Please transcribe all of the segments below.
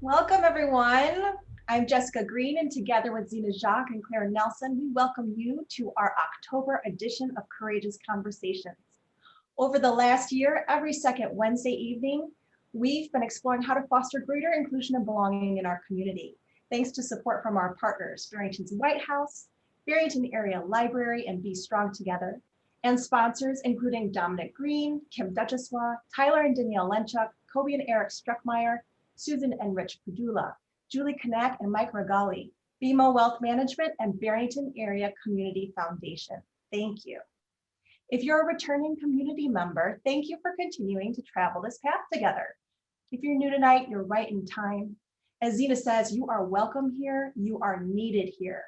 Welcome, everyone. I'm Jessica Green, and together with Zena Jacques and Claire Nelson, we welcome you to our October edition of Courageous Conversations. Over the last year, every second Wednesday evening, we've been exploring how to foster greater inclusion and belonging in our community, thanks to support from our partners, Barrington's White House, Barrington Area Library, and Be Strong Together, and sponsors including Dominic Green, Kim Duchessois, Tyler and Danielle Lenchuk, Kobe and Eric Struckmeyer, Susan and Rich Padula, Julie Kanak and Mike Regali, BMO Wealth Management, and Barrington Area Community Foundation. Thank you. If you're a returning community member, thank you for continuing to travel this path together. If you're new tonight, you're right in time. As Zena says, you are welcome here, you are needed here.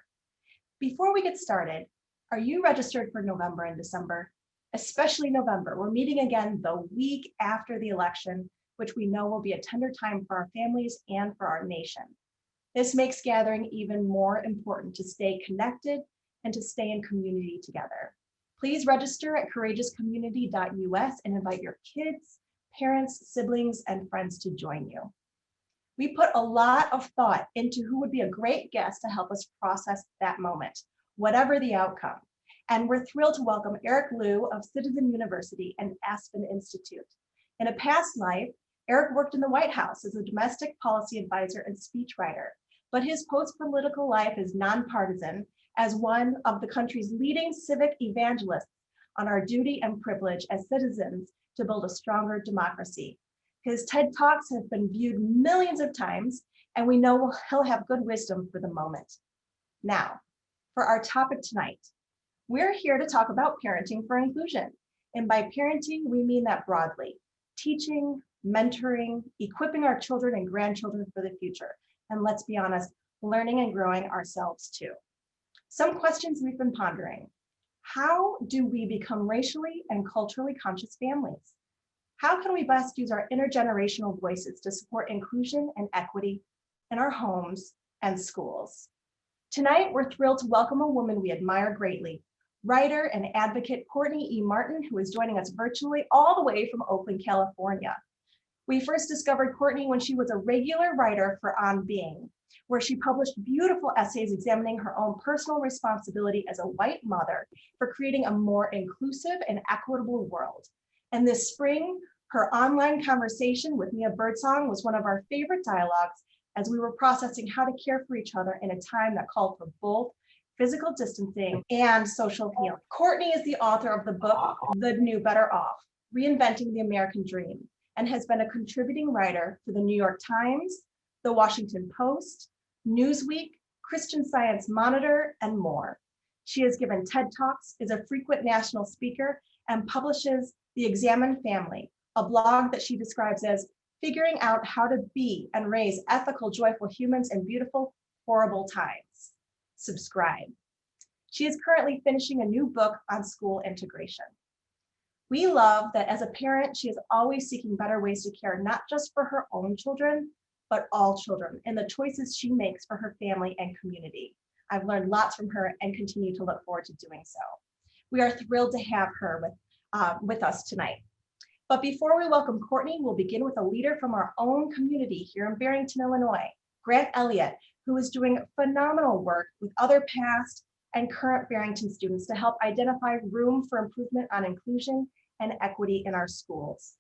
Before we get started, are you registered for November and December? Especially November. We're meeting again the week after the election, which we know will be a tender time for our families and for our nation. This makes gathering even more important to stay connected and to stay in community together. Please register at courageouscommunity.us and invite your kids, parents, siblings, and friends to join you. We put a lot of thought into who would be a great guest to help us process that moment, whatever the outcome. And we're thrilled to welcome Eric Liu of Citizen University and Aspen Institute. In a past life, Eric worked in the White House as a domestic policy advisor and speechwriter, but his post-political life is nonpartisan as one of the country's leading civic evangelists on our duty and privilege as citizens to build a stronger democracy. His TED Talks have been viewed millions of times, and we know he'll have good wisdom for the moment. Now, for our topic tonight, we're here to talk about parenting for inclusion. And by parenting, we mean that broadly: teaching, mentoring, equipping our children and grandchildren for the future. And let's be honest, learning and growing ourselves too. Some questions we've been pondering. How do we become racially and culturally conscious families? How can we best use our intergenerational voices to support inclusion and equity in our homes and schools? Tonight, we're thrilled to welcome a woman we admire greatly, writer and advocate Courtney E. Martin, who is joining us virtually all the way from Oakland, California. We first discovered Courtney when she was a regular writer for On Being, where she published beautiful essays examining her own personal responsibility as a white mother for creating a more inclusive and equitable world. And this spring, her online conversation with Mia Birdsong was one of our favorite dialogues as we were processing how to care for each other in a time that called for both physical distancing and social healing. Courtney is the author of the book, The New Better Off, Reinventing the American Dream, and has been a contributing writer for the New York Times, the Washington Post, Newsweek, Christian Science Monitor, and more. She has given TED Talks, is a frequent national speaker, and publishes The Examined Family, a blog that she describes as figuring out how to be and raise ethical, joyful humans in beautiful, horrible times. Subscribe. She is currently finishing a new book on school integration. We love that as a parent, she is always seeking better ways to care, not just for her own children, but all children, and the choices she makes for her family and community. I've learned lots from her and continue to look forward to doing so. We are thrilled to have her with us tonight. But before we welcome Courtney, we'll begin with a leader from our own community here in Barrington, Illinois, Grant Elliott, who is doing phenomenal work with other past and current Barrington students to help identify room for improvement on inclusion and equity in our schools.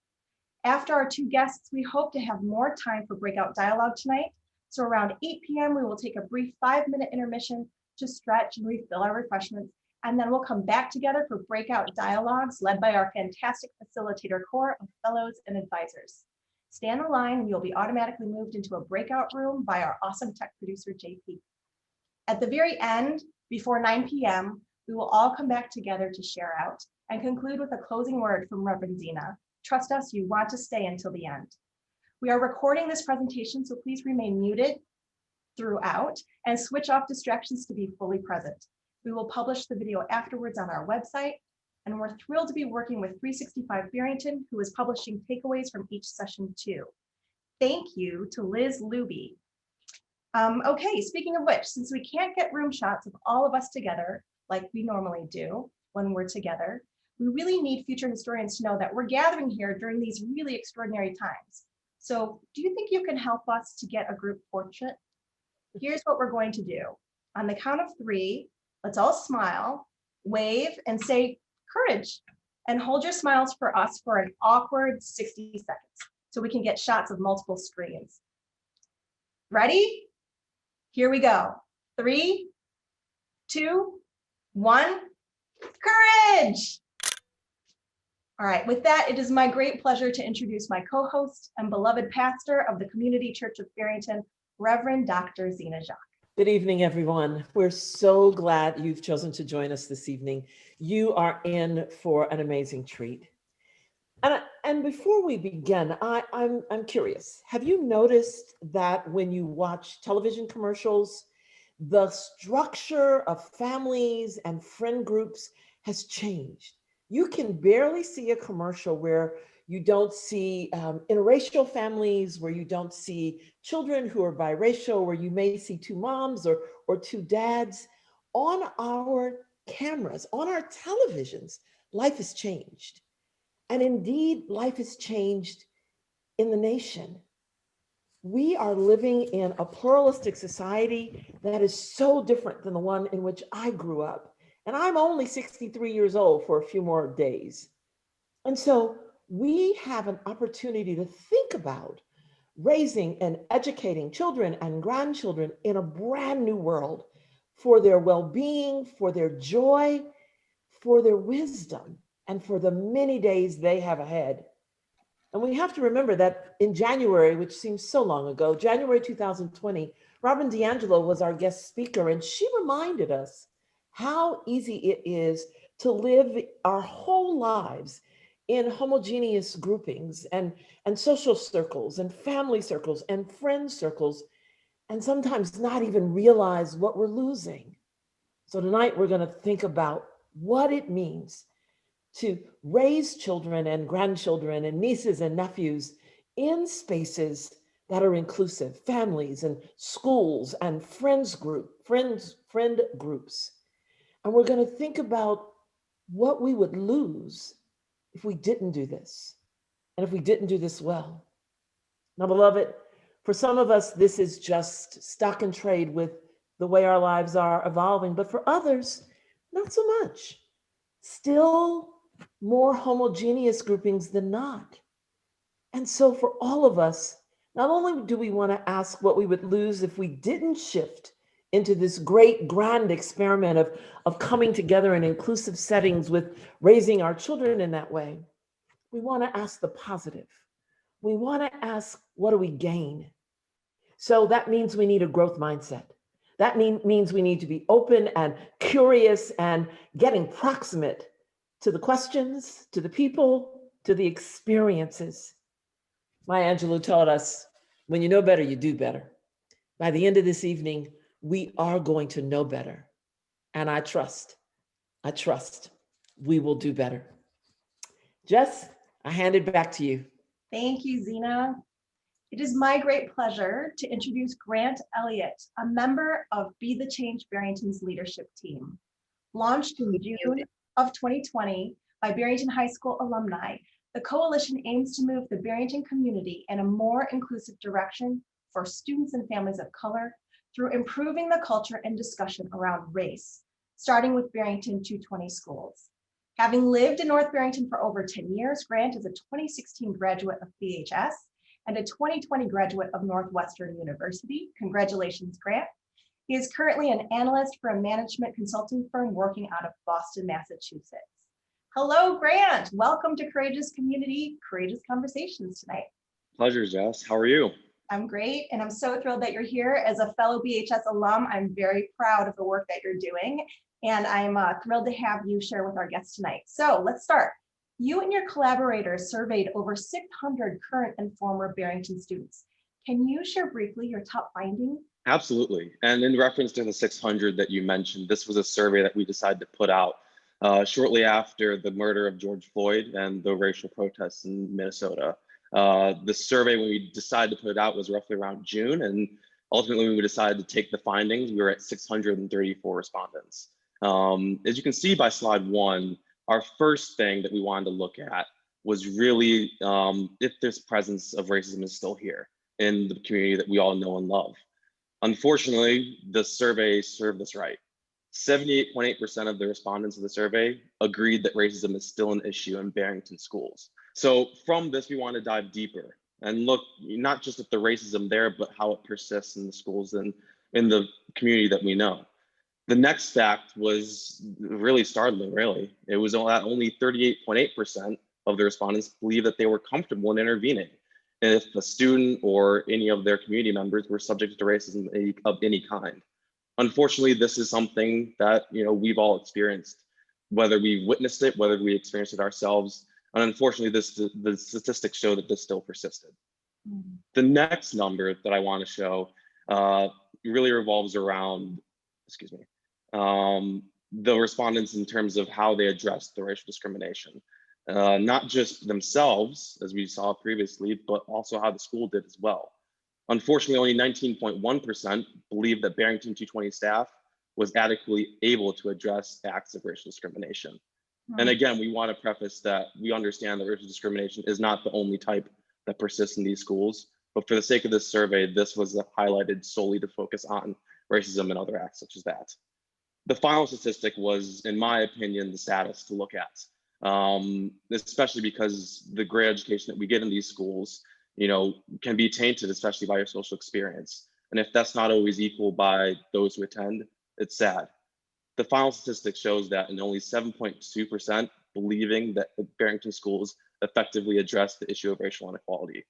After our two guests, we hope to have more time for breakout dialogue tonight. So around 8 p.m., we will take a brief 5-minute intermission to stretch and refill our refreshments, and then we'll come back together for breakout dialogues led by our fantastic facilitator core of fellows and advisors. Stay on the line and you'll be automatically moved into a breakout room by our awesome tech producer, JP. At the very end, before 9 p.m., we will all come back together to share out and conclude with a closing word from Reverend Zena. Trust us, you want to stay until the end. We are recording this presentation, so please remain muted throughout and switch off distractions to be fully present. We will publish the video afterwards on our website, and we're thrilled to be working with 365 Barrington, who is publishing takeaways from each session too. Thank you to Liz Luby. Okay, speaking of which, since we can't get room shots of all of us together like we normally do when we're together, we really need future historians to know that we're gathering here during these really extraordinary times. So do you think you can help us to get a group portrait? Here's what we're going to do. On the count of 3, let's all smile, wave, and say courage. And hold your smiles for us for an awkward 60 seconds so we can get shots of multiple screens. Ready? Here we go. 3, 2, 1, courage! All right, with that, it is my great pleasure to introduce my co-host and beloved pastor of the Community Church of Barrington, Reverend Dr. Zena Jacques. Good evening, everyone. We're so glad you've chosen to join us this evening. You are in for an amazing treat. And before we begin, I'm curious. Have you noticed that when you watch television commercials, the structure of families and friend groups has changed? You can barely see a commercial where you don't see interracial families, where you don't see children who are biracial, where you may see 2 moms or 2 dads. On our cameras, on our televisions, life has changed. And indeed, life has changed in the nation. We are living in a pluralistic society that is so different than the one in which I grew up. And I'm only 63 years old for a few more days. And so we have an opportunity to think about raising and educating children and grandchildren in a brand new world for their well-being, for their joy, for their wisdom, and for the many days they have ahead. And we have to remember that in January, which seems so long ago, January 2020, Robin DiAngelo was our guest speaker, and she reminded us how easy it is to live our whole lives in homogeneous groupings and social circles and family circles and friend circles, and sometimes not even realize what we're losing. So tonight we're going to think about what it means to raise children and grandchildren and nieces and nephews in spaces that are inclusive, families and schools and friend groups. And we're going to think about what we would lose if we didn't do this, and if we didn't do this well. Now, beloved, for some of us, this is just stock and trade with the way our lives are evolving, but for others, not so much. Still more homogeneous groupings than not. And so for all of us, not only do we want to ask what we would lose if we didn't shift into this great grand experiment of coming together in inclusive settings with raising our children in that way, we want to ask the positive. We want to ask, what do we gain? So that means we need a growth mindset. That means we need to be open and curious and getting proximate to the questions, to the people, to the experiences. Maya Angelou taught us, when you know better, you do better. By the end of this evening, we are going to know better. And I trust we will do better. Jess, I hand it back to you. Thank you, Zena. It is my great pleasure to introduce Grant Elliott, a member of Be the Change Barrington's leadership team. Launched in June of 2020 by Barrington High School alumni, the coalition aims to move the Barrington community in a more inclusive direction for students and families of color through improving the culture and discussion around race, starting with Barrington 220 schools. Having lived in North Barrington for over 10 years, Grant is a 2016 graduate of BHS and a 2020 graduate of Northwestern University. Congratulations, Grant. He is currently an analyst for a management consulting firm working out of Boston, Massachusetts. Hello, Grant. Welcome to Courageous Community, Courageous Conversations tonight. Pleasure, Jess. How are you? I'm great, and I'm so thrilled that you're here. As a fellow BHS alum, I'm very proud of the work that you're doing, and I'm thrilled to have you share with our guests tonight. So let's start. You and your collaborators surveyed over 600 current and former Barrington students. Can you share briefly your top findings? Absolutely. And in reference to the 600 that you mentioned, this was a survey that we decided to put out shortly after the murder of George Floyd and the racial protests in Minnesota. The survey, when we decided to put it out, was roughly around June. And ultimately, when we decided to take the findings, we were at 634 respondents. As you can see by slide 1, our first thing that we wanted to look at was really if this presence of racism is still here in the community that we all know and love. Unfortunately, the survey served us right. 78.8% of the respondents of the survey agreed that racism is still an issue in Barrington schools. So from this, we want to dive deeper and look not just at the racism there, but how it persists in the schools and in the community that we know. The next fact was really startling, really. It was that only 38.8% of the respondents believed that they were comfortable in intervening if a student or any of their community members were subject to racism of any kind. Unfortunately, this is something that we've all experienced, whether we witnessed it, whether we experienced it ourselves. And unfortunately, the statistics show that this still persisted. Mm-hmm. The next number that I want to show really revolves around, the respondents in terms of how they addressed the racial discrimination. Not just themselves, as we saw previously, but also how the school did as well. Unfortunately, only 19.1% believe that Barrington 220 staff was adequately able to address acts of racial discrimination. Mm-hmm. And again, we want to preface that we understand that racial discrimination is not the only type that persists in these schools, but for the sake of this survey, this was highlighted solely to focus on racism and other acts such as that. The final statistic was, in my opinion, the saddest to look at, especially because the great education that we get in these schools can be tainted, especially by your social experience. And if that's not always equal by those who attend, it's sad. The final statistic shows that in only 7.2% believing that the Barrington schools effectively address the issue of racial inequality.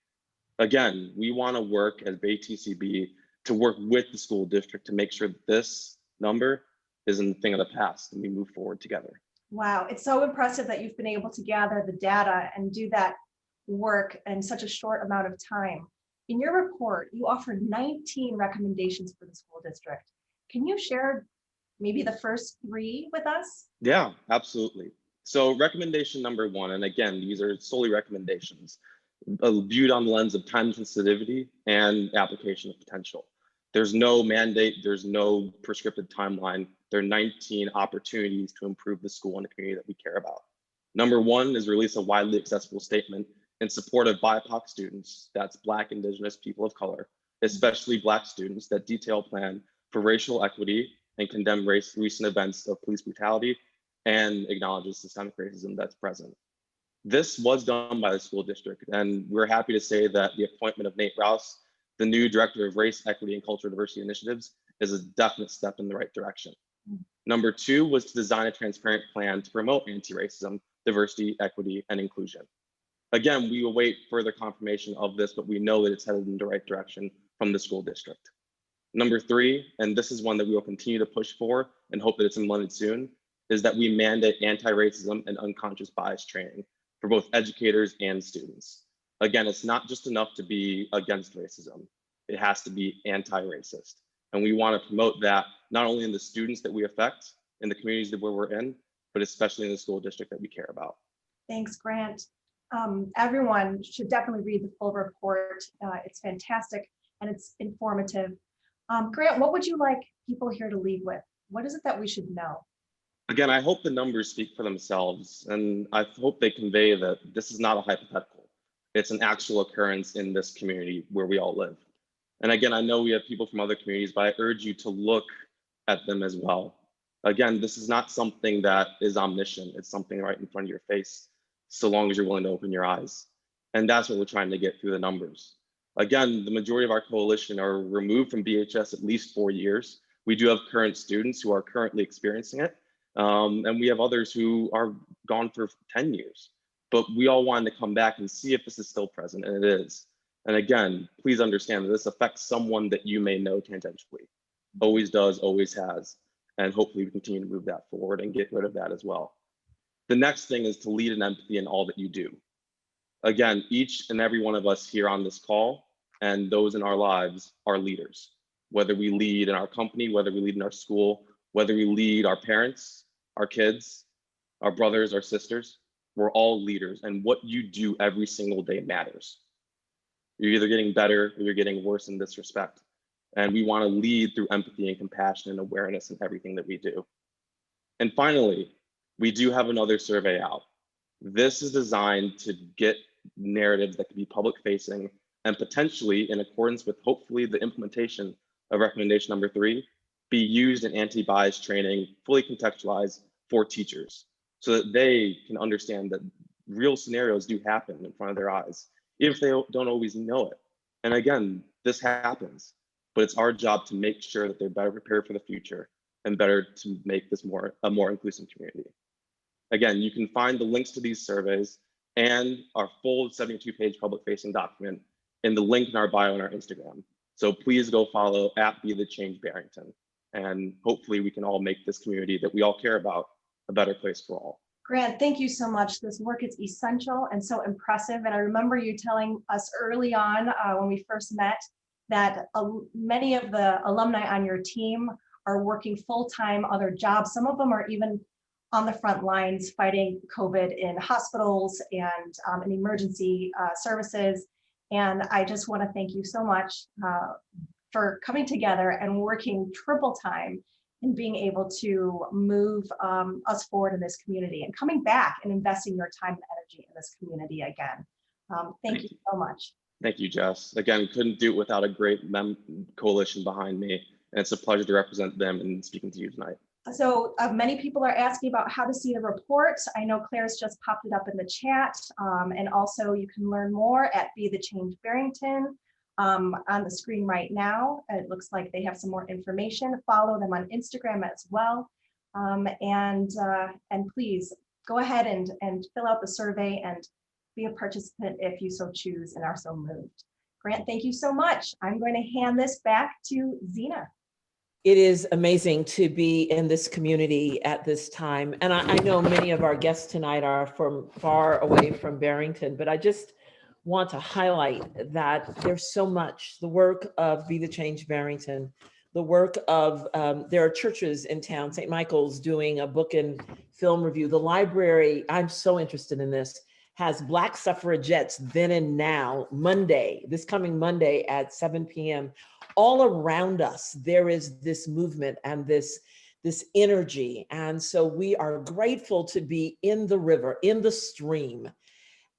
Again, we want to work as BATCB to work with the school district to make sure that this number is a thing of the past and we move forward together. Wow, it's so impressive that you've been able to gather the data and do that work in such a short amount of time. In your report, you offered 19 recommendations for the school district. Can you share maybe the first 3 with us? Yeah, absolutely. So recommendation number 1, and again, these are solely recommendations, viewed on the lens of time sensitivity and application of potential. There's no mandate, there's no prescriptive timeline. There are 19 opportunities to improve the school and the community that we care about. Number 1 is release a widely accessible statement in support of BIPOC students, that's Black, Indigenous, people of color, especially Black students, that detail plan for racial equity and condemn recent events of police brutality and acknowledges systemic racism that's present. This was done by the school district, and we're happy to say that the appointment of Nate Rouse, the new Director of Race, Equity, and Cultural Diversity Initiatives, is a definite step in the right direction. Number 2 was to design a transparent plan to promote anti-racism, diversity, equity, and inclusion. Again, we await further confirmation of this, but we know that it's headed in the right direction from the school district. Number 3, and this is one that we will continue to push for and hope that it's implemented soon, is that we mandate anti-racism and unconscious bias training for both educators and students. Again, it's not just enough to be against racism. It has to be anti-racist. And we want to promote that not only in the students that we affect, in the communities that we're in, but especially in the school district that we care about. Thanks, Grant. Everyone should definitely read the full report. It's fantastic and it's informative. Grant, what would you like people here to leave with? What is it that we should know? Again, I hope the numbers speak for themselves, and I hope they convey that this is not a hypothetical. It's an actual occurrence in this community where we all live. And again, I know we have people from other communities, but I urge you to look at them as well. Again, this is not something that is omniscient. It's something right in front of your face, so long as you're willing to open your eyes. And that's what we're trying to get through the numbers. Again, the majority of our coalition are removed from BHS at least 4 years. We do have current students who are currently experiencing it. And we have others who are gone for 10 years. But we all wanted to come back and see if this is still present, and it is. And again, please understand that this affects someone that you may know tangentially. Always does, always has. And hopefully we continue to move that forward and get rid of that as well. The next thing is to lead in empathy in all that you do. Again, each and every one of us here on this call and those in our lives are leaders. Whether we lead in our company, whether we lead in our school, whether we lead our parents, our kids, our brothers, our sisters, we're all leaders. And what you do every single day matters. You're either getting better or you're getting worse in this respect. And we want to lead through empathy and compassion and awareness in everything that we do. And finally, we do have another survey out. This is designed to get narratives that can be public facing and potentially, in accordance with hopefully the implementation of recommendation number 3, be used in anti-bias training, fully contextualized for teachers so that they can understand that real scenarios do happen in front of their eyes, even if they don't always know it. And again, this happens, but it's our job to make sure that they're better prepared for the future and better to make this a more inclusive community. Again, you can find the links to these surveys and our full 72-page public-facing document in the link in our bio on our Instagram. So please go follow @BeTheChangeBarrington, and hopefully we can all make this community that we all care about a better place for all. Grant, thank you so much. This work is essential and so impressive. And I remember you telling us early on when we first met that many of the alumni on your team are working full-time other jobs. Some of them are even on the front lines fighting COVID in hospitals and in emergency services. And I just want to thank you so much for coming together and working triple time and being able to move us forward in this community and coming back and investing your time and energy in this community again. Thank you so much. Thank you, Jess. Again, couldn't do it without a great coalition behind me. And it's a pleasure to represent them and speaking to you tonight. So many people are asking about how to see the report. I know Claire's just popped it up in the chat. And also you can learn more at Be the Change Barrington. On the screen right now, it looks like they have some more information. Follow them on Instagram as well. And please go ahead and fill out the survey and be a participant if you so choose and are so moved. Grant, thank you so much. I'm going to hand this back to Zena. It is amazing to be in this community at this time. And I know many of our guests tonight are from far away from Barrington, but I just want to highlight that there's so much. The work of Be the Change Barrington, the work of, there are churches in town, St. Michael's doing a book and film review. The library, I'm so interested in this, has Black Suffragettes Then and Now, this coming Monday at 7 p.m. All around us, there is this movement and this energy. And so we are grateful to be in the river, in the stream.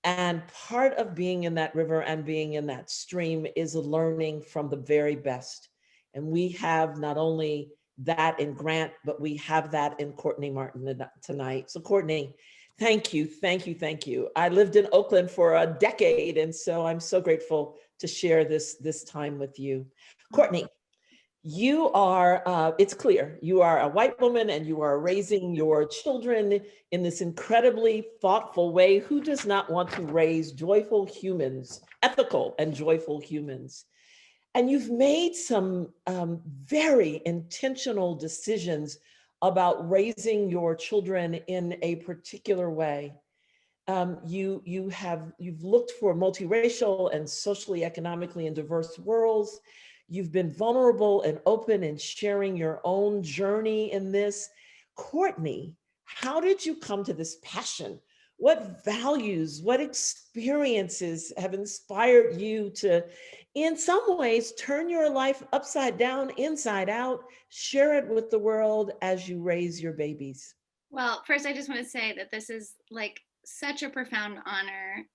And part of being in that river and being in that stream is learning from the very best. And we have not only that in Grant, but we have that in Courtney Martin tonight. So Courtney, thank you, thank you, thank you. I lived in Oakland for a decade, and so I'm so grateful to share this time with you. Courtney, you are, it's clear, you are a white woman and you are raising your children in this incredibly thoughtful way. Who does not want to raise joyful humans, ethical and joyful humans? And you've made some very intentional decisions about raising your children in a particular way. You've looked for multiracial and socially, economically, and diverse worlds. You've been vulnerable and open in sharing your own journey in this. Courtney, how did you come to this passion? What values, what experiences have inspired you to, in some ways, turn your life upside down, inside out, share it with the world as you raise your babies? Well, first, I just want to say that this is like such a profound honor.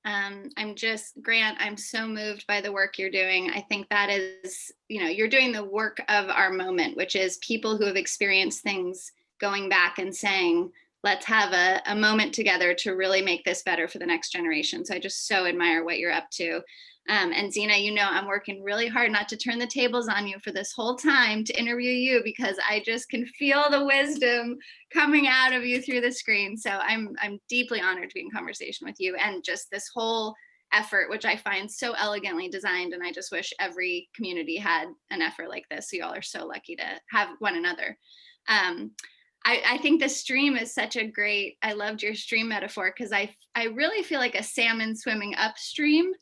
Grant, I'm so moved by the work you're doing. I think that is, you're doing the work of our moment, which is people who have experienced things going back and saying, let's have a moment together to really make this better for the next generation. So I just so admire what you're up to. And Zena, I'm working really hard not to turn the tables on you for this whole time to interview you, because I just can feel the wisdom coming out of you through the screen. So I'm deeply honored to be in conversation with you, and just this whole effort, which I find so elegantly designed. And I just wish every community had an effort like this. So y'all are so lucky to have one another. I think the stream is such a great, I loved your stream metaphor, because I really feel like a salmon swimming upstream.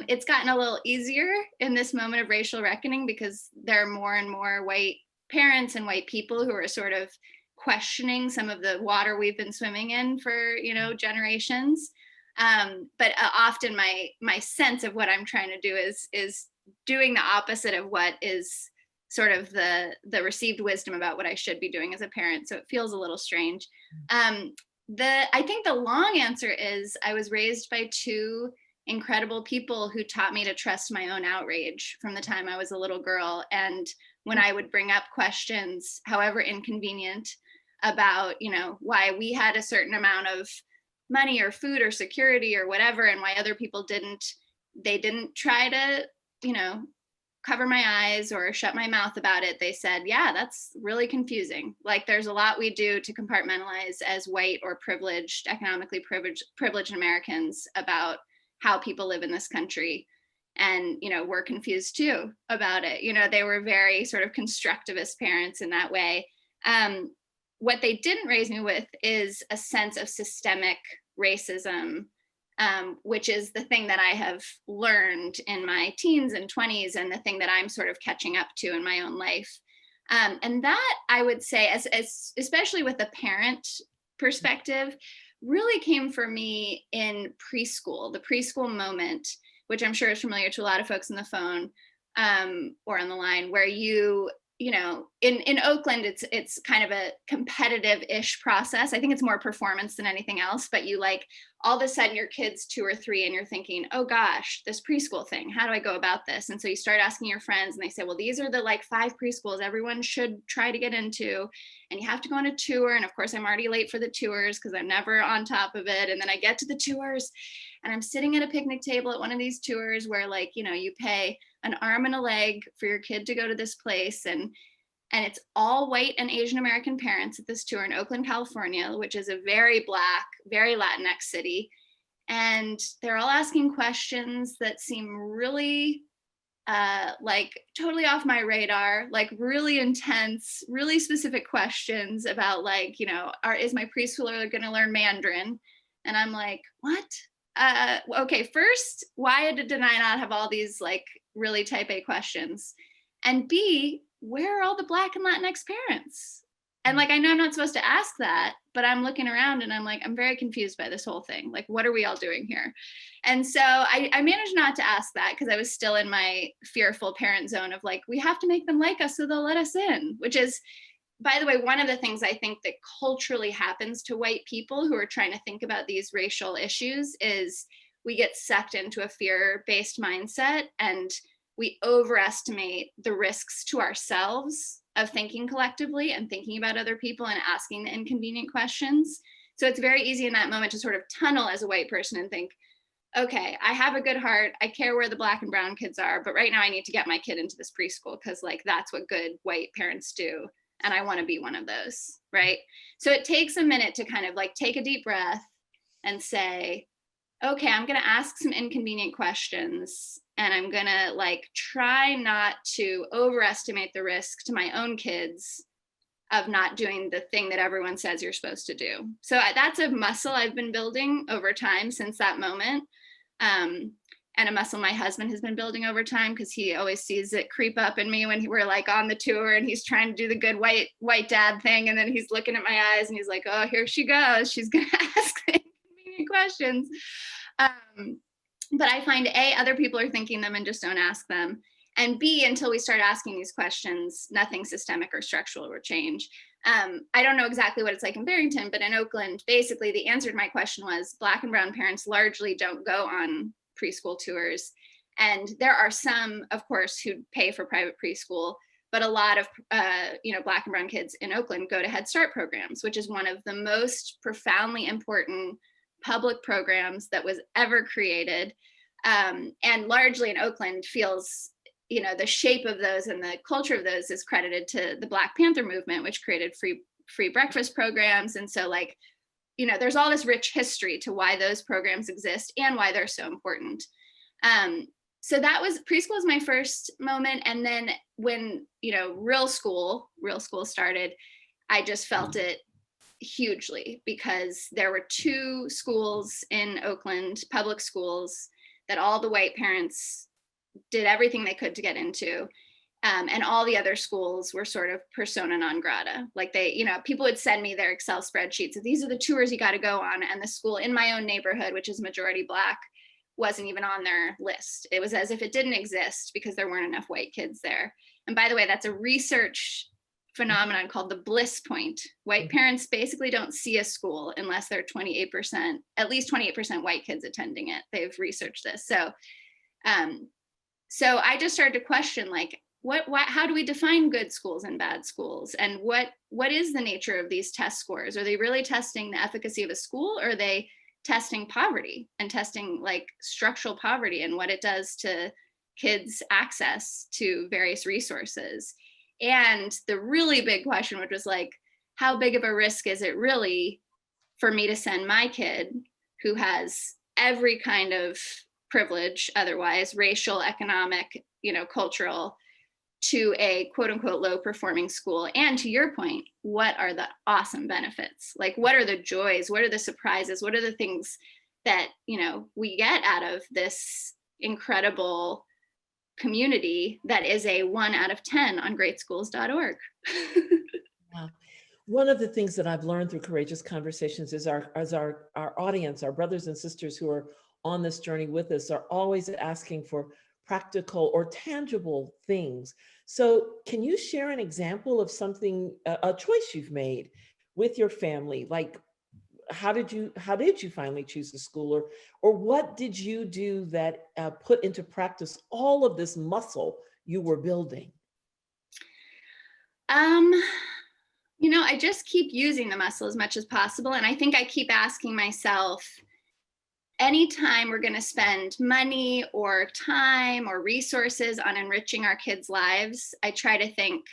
It's gotten a little easier in this moment of racial reckoning, because there are more and more white parents and white people who are sort of questioning some of the water we've been swimming in for, generations. But often my sense of what I'm trying to do is doing the opposite of what is sort of the received wisdom about what I should be doing as a parent. So it feels a little strange. I think the long answer is I was raised by two incredible people who taught me to trust my own outrage from the time I was a little girl. And when I would bring up questions, however inconvenient, about, why we had a certain amount of money or food or security or whatever, and why other people didn't, they didn't try to, cover my eyes or shut my mouth about it. They said, yeah, that's really confusing. Like, there's a lot we do to compartmentalize as white or privileged, economically privileged Americans about how people live in this country. And, we're confused too about it. They were very sort of constructivist parents in that way. What they didn't raise me with is a sense of systemic racism, which is the thing that I have learned in my teens and 20s, and the thing that I'm sort of catching up to in my own life. And that, I would say, as especially with the parent perspective, really came for me in preschool, the preschool moment, which I'm sure is familiar to a lot of folks on the phone or on the line, where in Oakland, it's kind of a competitive-ish process. I think it's more performance than anything else, but you all of a sudden your kid's 2 or 3 and you're thinking, oh gosh, this preschool thing, how do I go about this? And so you start asking your friends and they say, well, these are the 5 preschools everyone should try to get into. And you have to go on a tour. And of course I'm already late for the tours because I'm never on top of it. And then I get to the tours and I'm sitting at a picnic table at one of these tours where you pay an arm and a leg for your kid to go to this place. And it's all white and Asian American parents at this tour in Oakland, California, which is a very Black, very Latinx city. And they're all asking questions that seem really totally off my radar, really intense, really specific questions about is my preschooler going to learn Mandarin? And I'm like, what? Okay, first, why did I not have all these really type A questions? And B, where are all the Black and Latinx parents? And I know I'm not supposed to ask that, but I'm looking around and I'm I'm very confused by this whole thing. What are we all doing here? And so I managed not to ask that because I was still in my fearful parent zone of we have to make them like us so they'll let us in, which is, by the way, one of the things I think that culturally happens to white people who are trying to think about these racial issues is we get sucked into a fear-based mindset and we overestimate the risks to ourselves of thinking collectively and thinking about other people and asking the inconvenient questions. So it's very easy in that moment to sort of tunnel as a white person and think, okay, I have a good heart. I care where the Black and brown kids are, but right now I need to get my kid into this preschool because that's what good white parents do. And I want to be one of those, right? So it takes a minute to kind of take a deep breath and say, okay, I'm going to ask some inconvenient questions and I'm going to try not to overestimate the risk to my own kids of not doing the thing that everyone says you're supposed to do. So that's a muscle I've been building over time since that moment. And a muscle my husband has been building over time because he always sees it creep up in me when we're on the tour and he's trying to do the good white dad thing. And then he's looking at my eyes and he's like, oh, here she goes. She's going to ask inconvenient questions. But I find A, other people are thinking them and just don't ask them. And B, until we start asking these questions, nothing systemic or structural will change. I don't know exactly what it's like in Barrington, but in Oakland, basically the answer to my question was Black and brown parents largely don't go on preschool tours. And there are some, of course, who pay for private preschool, but a lot of Black and brown kids in Oakland go to Head Start programs, which is one of the most profoundly important public programs that was ever created. And largely in Oakland feels, the shape of those and the culture of those is credited to the Black Panther movement, which created free breakfast programs. And so there's all this rich history to why those programs exist and why they're so important. So that was preschool was my first moment. And then when, real school started, I just felt it hugely because there were 2 schools in Oakland, public schools, that all the white parents did everything they could to get into. And all the other schools were sort of persona non grata. People would send me their Excel spreadsheets of these are the tours you got to go on. And the school in my own neighborhood, which is majority Black, wasn't even on their list. It was as if it didn't exist because there weren't enough white kids there. And by the way, that's a research phenomenon called the bliss point. White parents basically don't see a school unless they're 28%, at least 28% white kids attending it. They've researched this. So I just started to question, like, how do we define good schools and bad schools? And what is the nature of these test scores? Are they really testing the efficacy of a school, or are they testing poverty and testing like structural poverty and what it does to kids' access to various resources? And the really big question, which was like, how big of a risk is it really for me to send my kid, who has every kind of privilege otherwise, racial, economic, cultural, to a quote unquote low performing school? And to your point, what are the awesome benefits? Like, what are the joys? What are the surprises? What are the things that, we get out of this incredible community that is a 1 out of 10 on greatschools.org? Yeah. One of the things that I've learned through Courageous Conversations is our audience, our brothers and sisters who are on this journey with us, are always asking for practical or tangible things. So can you share an example of something, a choice you've made with your family? Like, how did you finally choose the school, or what did you do that put into practice all of this muscle you were building? I just keep using the muscle as much as possible. And I think I keep asking myself, anytime we're going to spend money or time or resources on enriching our kids' lives, I try to think,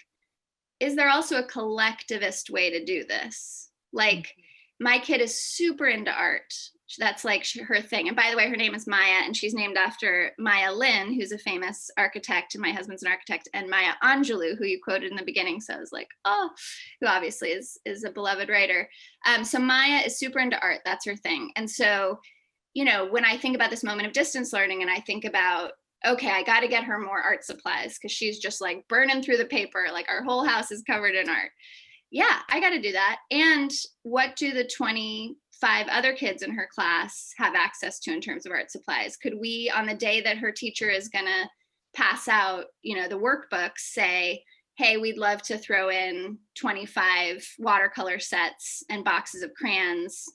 is there also a collectivist way to do this? Like, my kid is super into art. That's like her thing. And by the way, her name is Maya, and she's named after Maya Lin, who's a famous architect, and my husband's an architect, and Maya Angelou, who you quoted in the beginning. So I was like, oh, who obviously is a beloved writer. So Maya is super into art. That's her thing. And so, when I think about this moment of distance learning, and I think about, okay, I got to get her more art supplies because she's just like burning through the paper. Like, our whole house is covered in art. Yeah, I got to do that. And what do the 25 other kids in her class have access to in terms of art supplies? Could we, on the day that her teacher is going to pass out, the workbooks, say, hey, we'd love to throw in 25 watercolor sets and boxes of crayons.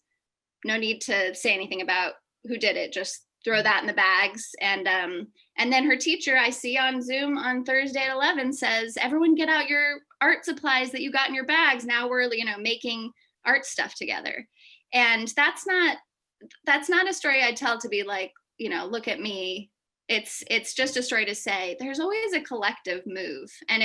No need to say anything about who did it. Just throw that in the bags. And then her teacher, I see on Zoom on Thursday at 11, says, everyone get out your art supplies that you got in your bags. Now we're, making art stuff together. And that's not a story I tell to be like, look at me. It's just a story to say there's always a collective move. And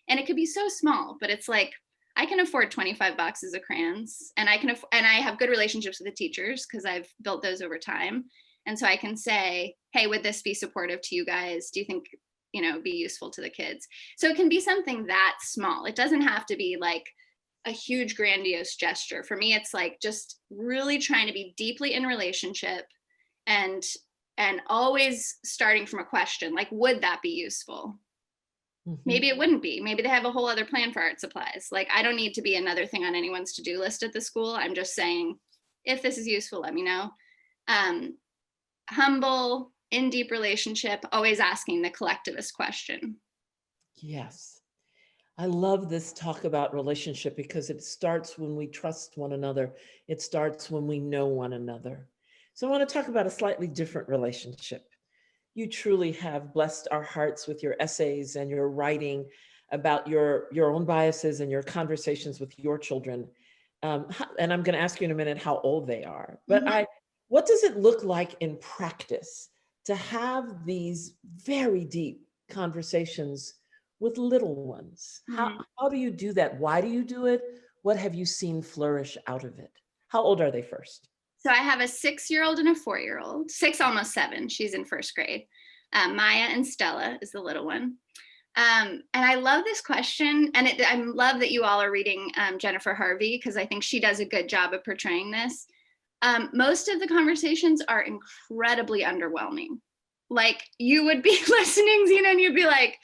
it could be so small, but it's like, I can afford 25 boxes of crayons, and and I have good relationships with the teachers because I've built those over time. And so I can say, hey, would this be supportive to you guys? Do you think, be useful to the kids? So it can be something that small. It doesn't have to be like a huge grandiose gesture. For me, it's like just really trying to be deeply in relationship and always starting from a question, like, would that be useful? Mm-hmm. Maybe it wouldn't be. Maybe they have a whole other plan for art supplies. Like, I don't need to be another thing on anyone's to-do list at the school. I'm just saying, if this is useful, let me know. Humble, in deep relationship, always asking the collectivist question. Yes. I love this talk about relationship because it starts when we trust one another. It starts when we know one another. So I want to talk about a slightly different relationship. You truly have blessed our hearts with your essays and your writing about your own biases and your conversations with your children. And I'm going to ask you in a minute how old they are. But what does it look like in practice to have these very deep conversations with little ones? How do you do that? Why do you do it? What have you seen flourish out of it? How old are they first? So I have a 6-year-old and a 4-year-old, 6, almost 7. She's in first grade. Maya and Stella is the little one. And I love this question. And I love that you all are reading Jennifer Harvey, because I think she does a good job of portraying this. Most of the conversations are incredibly underwhelming. Like, you would be listening, Zena, and you'd be like,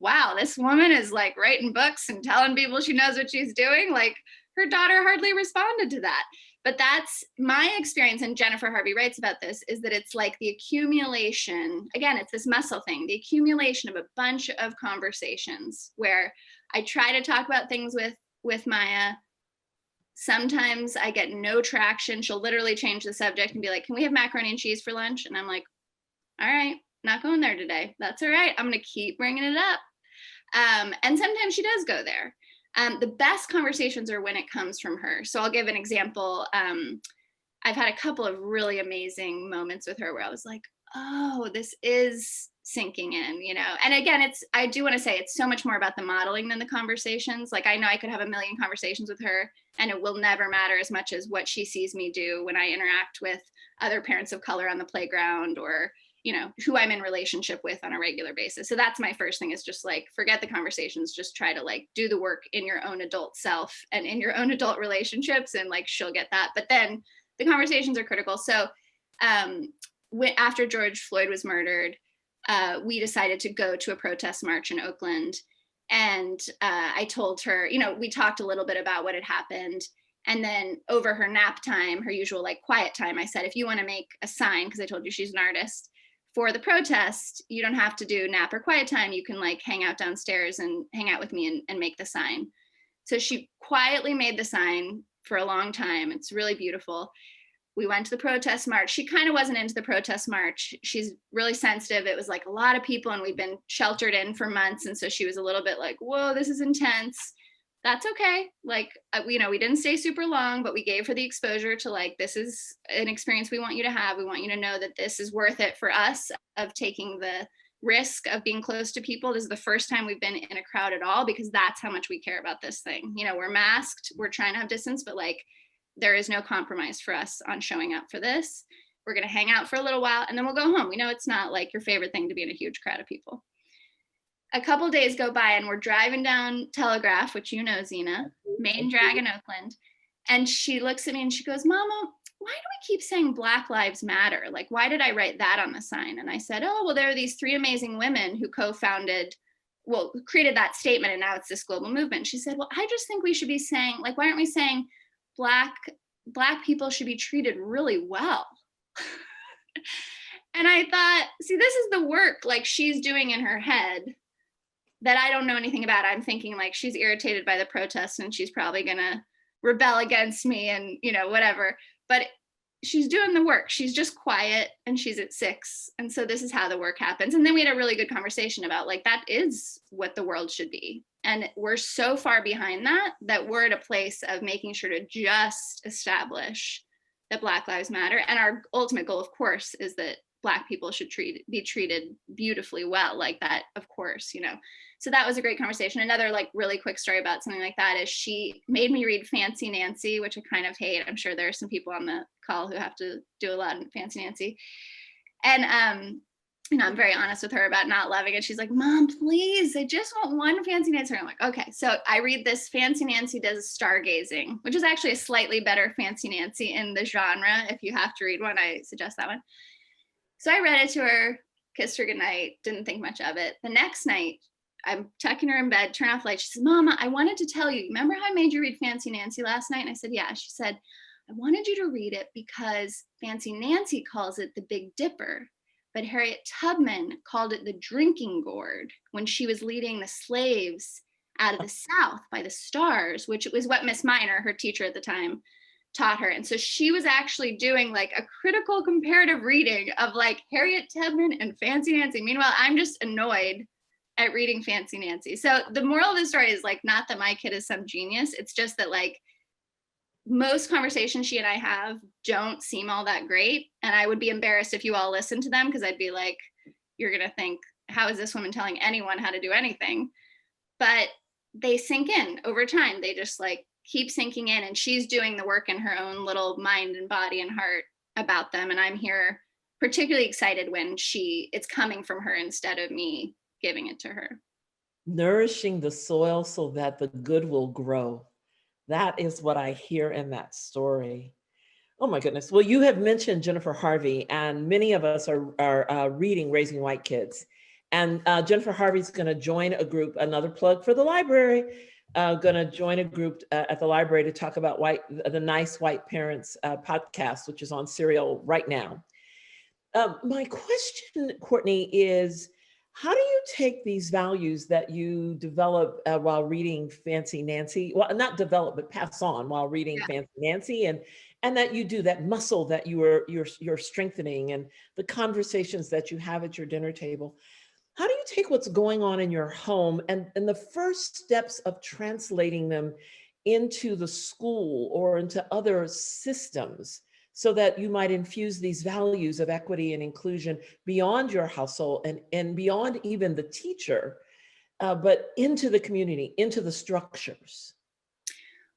wow, this woman is like writing books and telling people she knows what she's doing. Like, her daughter hardly responded to that. But that's my experience, and Jennifer Harvey writes about this, is that it's like the accumulation, again, it's this muscle thing, the accumulation of a bunch of conversations where I try to talk about things with Maya. Sometimes I get no traction. She'll literally change the subject and be like, can we have macaroni and cheese for lunch? And I'm like, all right, not going there today. That's all right. I'm going to keep bringing it up. And sometimes she does go there. The best conversations are when it comes from her. So I'll give an example. I've had a couple of really amazing moments with her where I was like, oh, this is sinking in, you know? And again, I do want to say it's so much more about the modeling than the conversations. Like, I know I could have a million conversations with her and it will never matter as much as what she sees me do when I interact with other parents of color on the playground, or, you know, who I'm in relationship with on a regular basis. So that's my first thing, is just like, forget the conversations, just try to like do the work in your own adult self and in your own adult relationships, and like, she'll get that. But then the conversations are critical. So after George Floyd was murdered, we decided to go to a protest march in Oakland. And I told her, you know, we talked a little bit about what had happened. And then over her nap time, her usual like quiet time, I said, if you want to make a sign, because I told you she's an artist, for the protest, you don't have to do nap or quiet time. You can like hang out downstairs and hang out with me and make the sign. So she quietly made the sign for a long time. It's really beautiful. We went to the protest march. She kind of wasn't into the protest march. She's really sensitive. It was like a lot of people and we've been sheltered in for months. And so she was a little bit like, whoa, this is intense. That's okay. Like, you know, we didn't stay super long, but we gave her the exposure to like, this is an experience we want you to have. We want you to know that this is worth it for us, of taking the risk of being close to people. This is the first time we've been in a crowd at all, because that's how much we care about this thing. You know, we're masked, we're trying to have distance, but like, there is no compromise for us on showing up for this. We're going to hang out for a little while and then we'll go home. We know it's not like your favorite thing to be in a huge crowd of people. A couple days go by and we're driving down Telegraph, which you know, Zena, main drag in Oakland. And she looks at me and she goes, Mama, why do we keep saying Black Lives Matter? Like, why did I write that on the sign? And I said, oh, well, there are these 3 amazing women who created that statement, and now it's this global movement. She said, well, I just think we should be saying, like, why aren't we saying Black people should be treated really well? And I thought, see, this is the work like she's doing in her head that I don't know anything about. I'm thinking like, she's irritated by the protests and she's probably gonna rebel against me and, you know, whatever. But she's doing the work. She's just quiet and she's at 6. And so this is how the work happens. And then we had a really good conversation about like, that is what the world should be. And we're so far behind that we're at a place of making sure to just establish that Black Lives Matter. And our ultimate goal, of course, is that Black people should be treated beautifully well, like that, of course, you know. So that was a great conversation. Another like really quick story about something like that is she made me read Fancy Nancy, which I kind of hate. I'm sure there are some people on the call who have to do a lot in Fancy Nancy. And you know, I'm very honest with her about not loving it. She's like, Mom, please, I just want one Fancy Nancy. I'm like, okay. So I read this Fancy Nancy Does Stargazing, which is actually a slightly better Fancy Nancy in the genre. If you have to read one, I suggest that one. So I read it to her, kissed her goodnight, didn't think much of it. The next night, I'm tucking her in bed, turn off lights. She says, Mama, I wanted to tell you, remember how I made you read Fancy Nancy last night? And I said, yeah. She said, I wanted you to read it because Fancy Nancy calls it the Big Dipper, but Harriet Tubman called it the drinking gourd when she was leading the slaves out of the South by the stars, which was what Miss Minor, her teacher at the time, taught her. And so she was actually doing like a critical comparative reading of like Harriet Tubman and Fancy Nancy. Meanwhile, I'm just annoyed at reading Fancy Nancy. So the moral of the story is like, not that my kid is some genius. It's just that like most conversations she and I have don't seem all that great. And I would be embarrassed if you all listened to them, because I'd be like, you're going to think, how is this woman telling anyone how to do anything? But they sink in over time. They just like keep sinking in, and she's doing the work in her own little mind and body and heart about them. And I'm here particularly excited when it's coming from her instead of me giving it to her. Nourishing the soil so that the good will grow. That is what I hear in that story. Oh my goodness. Well, you have mentioned Jennifer Harvey, and many of us are reading Raising White Kids. And Jennifer Harvey's going to join a group, another plug for the library, going to join a group at the library to talk about the Nice White Parents podcast, which is on Serial right now. My question, Courtney, is How do you take these values that you develop while reading Fancy Nancy? Well, not develop, but pass on while reading Yeah. Fancy Nancy, and that you do that muscle that you're strengthening, and the conversations that you have at your dinner table. How do you take what's going on in your home and the first steps of translating them into the school or into other systems so that you might infuse these values of equity and inclusion beyond your household and beyond even the teacher, but into the community, into the structures?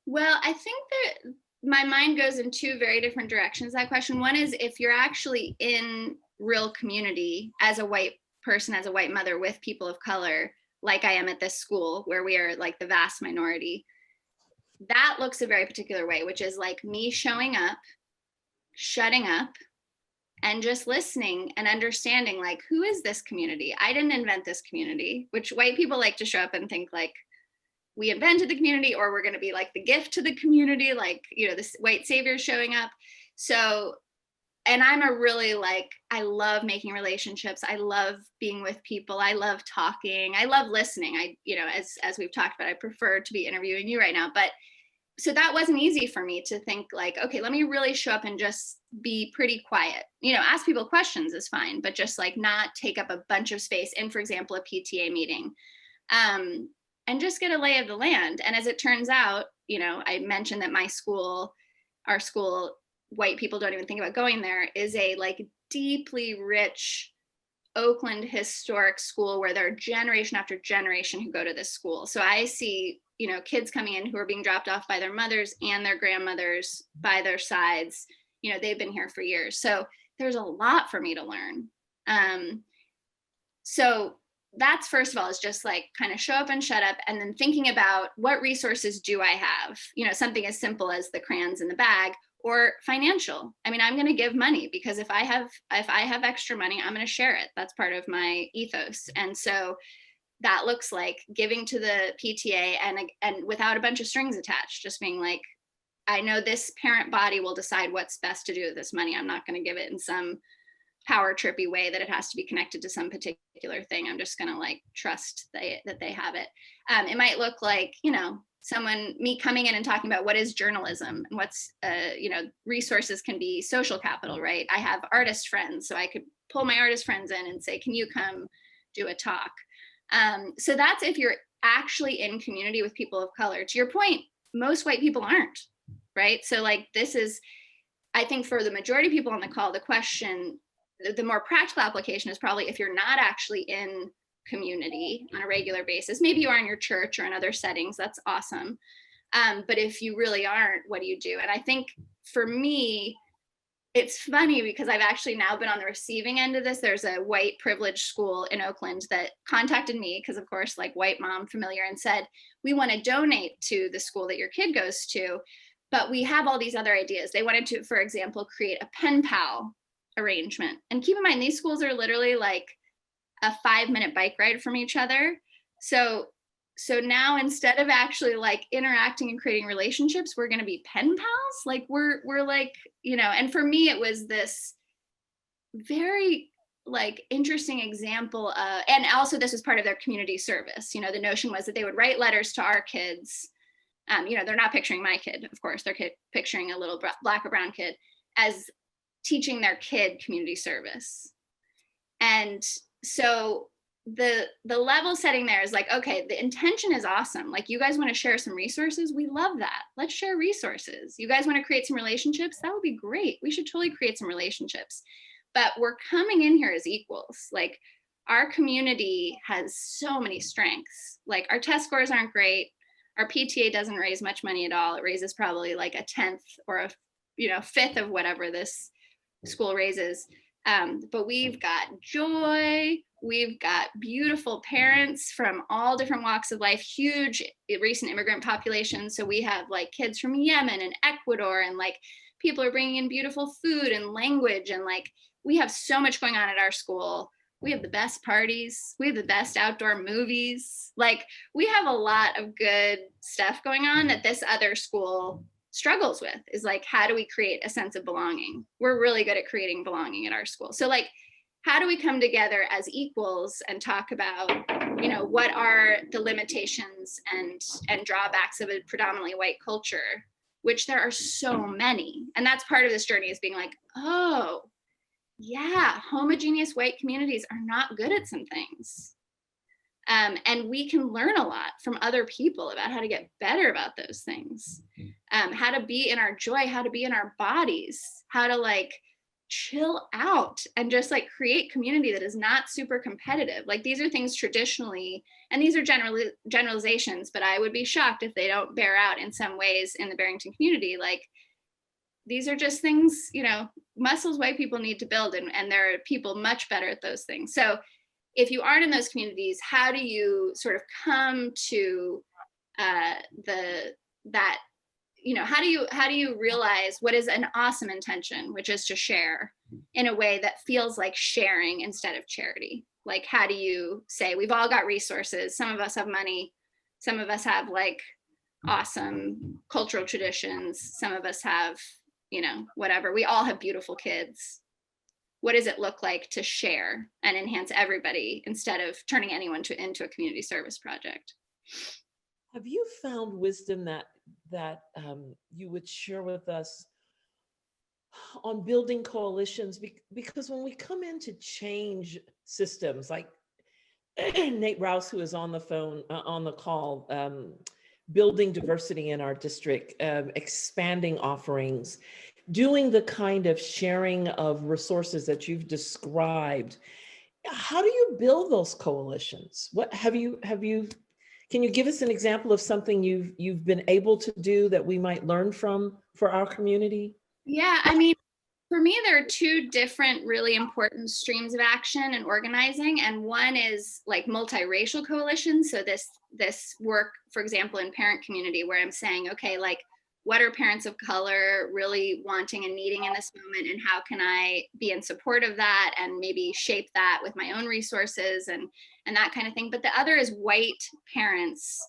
Well, I think that my mind goes in two very different directions. That question. One is if you're actually in real community as a white person, as a white mother with people of color, like I am at this school where we are like the vast minority, that looks a very particular way, which is like me showing up, shutting up, and just listening and understanding like, who is this community? I didn't invent this community, which white people like to show up and think like, we invented the community, or we're going to be like the gift to the community, like, you know, this white savior showing up. So, and I'm a really like, I love making relationships. I love being with people. I love talking. I love listening. I, you know, as we've talked about, I prefer to be interviewing you right now. But so that wasn't easy for me to think like, okay, let me really show up and just be pretty quiet. You know, ask people questions is fine, but just like not take up a bunch of space in, for example, a PTA meeting. And just get a lay of the land. And as it turns out, you know, I mentioned that my school, our school, white people don't even think about going there, is a like deeply rich Oakland historic school where there are generation after generation who go to this school. So I see, you know, kids coming in who are being dropped off by their mothers and their grandmothers by their sides. You know, they've been here for years. So there's a lot for me to learn. So that's first of all is just like kind of show up and shut up, and then thinking about what resources do I have, you know, something as simple as the crayons in the bag, or financial. I mean, I'm going to give money because if I have extra money, I'm going to share it. That's part of my ethos. And so that looks like giving to the PTA and without a bunch of strings attached, just being like, I know this parent body will decide what's best to do with this money. I'm not going to give it in some power trippy way that it has to be connected to some particular thing. I'm just going to like trust that they have it. It might look like, you know, me coming in and talking about what is journalism and what's, you know, resources can be social capital, right? I have artist friends, so I could pull my artist friends in and say, can you come do a talk? So that's if you're actually in community with people of color. To your point, most white people aren't, right? So like this is, I think for the majority of people on the call, the question, the more practical application is probably if you're not actually in community on a regular basis, maybe you are in your church or in other settings, that's awesome. But if you really aren't, what do you do? And I think for me, it's funny because I've actually now been on the receiving end of this. There's a white privileged school in Oakland that contacted me because of course, like white mom familiar, and said, we want to donate to the school that your kid goes to, but we have all these other ideas. They wanted to, for example, create a pen pal arrangement. And keep in mind, these schools are literally like a 5-minute bike ride from each other. So now instead of actually like interacting and creating relationships, we're going to be pen pals. Like we're like, you know, and for me, it was this very like interesting example. And also this was part of their community service. You know, the notion was that they would write letters to our kids. You know, they're not picturing my kid, of course, they're picturing a little black or brown kid as teaching their kid community service. And so the level setting there is like, okay, the intention is awesome. Like you guys want to share some resources. We love that. Let's share resources. You guys want to create some relationships. That would be great. We should totally create some relationships, but we're coming in here as equals. Like our community has so many strengths. Like our test scores aren't great. Our PTA doesn't raise much money at all. It raises probably like 1/10 or a 1/5 of whatever this school raises. But we've got joy, we've got beautiful parents from all different walks of life, huge recent immigrant population. So we have like kids from Yemen and Ecuador, and like people are bringing in beautiful food and language, and like we have so much going on at our school. We have the best parties, we have the best outdoor movies. Like we have a lot of good stuff going on that this other school struggles with, is like, how do we create a sense of belonging? We're really good at creating belonging at our school. So like how do we come together as equals and talk about, you know, what are the limitations and drawbacks of a predominantly white culture, which there are so many. And that's part of this journey, is being like, oh, yeah, homogeneous white communities are not good at some things. And we can learn a lot from other people about how to get better about those things, how to be in our joy, how to be in our bodies, how to like chill out and just like create community that is not super competitive. Like these are things traditionally, and these are generalizations, but I would be shocked if they don't bear out in some ways in the Barrington community. Like these are just things, you know, muscles white people need to build, and there are people much better at those things. So if you aren't in those communities, how do you sort of come to that, you know, how do you realize what is an awesome intention, which is to share in a way that feels like sharing instead of charity? Like, how do you say, we've all got resources, some of us have money, some of us have like awesome cultural traditions, some of us have, you know, whatever, we all have beautiful kids. What does it look like to share and enhance everybody instead of turning anyone into a community service project? Have you found wisdom that you would share with us on building coalitions? Because when we come in to change systems, like Nate Rouse, who is on the phone, on the call, building diversity in our district, expanding offerings, doing the kind of sharing of resources that you've described, how do you build those coalitions? What have you can you give us an example of something you've been able to do that we might learn from for our community? Yeah, I mean, for me, there are two different really important streams of action and organizing. And one is like multiracial coalitions. So this work, for example, in parent community, where I'm saying, okay, like, what are parents of color really wanting and needing in this moment? And how can I be in support of that and maybe shape that with my own resources and that kind of thing. But the other is white parents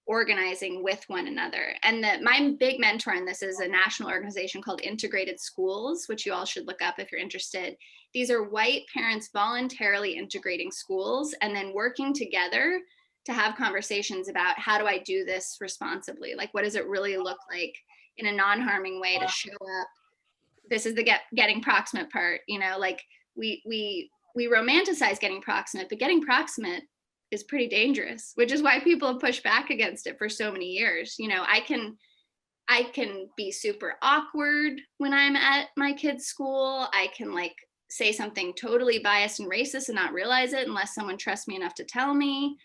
organizing with one another. And my big mentor in this is a national organization called Integrated Schools, which you all should look up if you're interested. These are white parents voluntarily integrating schools and then working together to have conversations about, how do I do this responsibly? Like, what does it really look like in a non-harming way to show up? This is the getting proximate part, you know, like we romanticize getting proximate, but getting proximate is pretty dangerous, which is why people have pushed back against it for so many years. You know, I can be super awkward when I'm at my kid's school. I can like say something totally biased and racist and not realize it unless someone trusts me enough to tell me.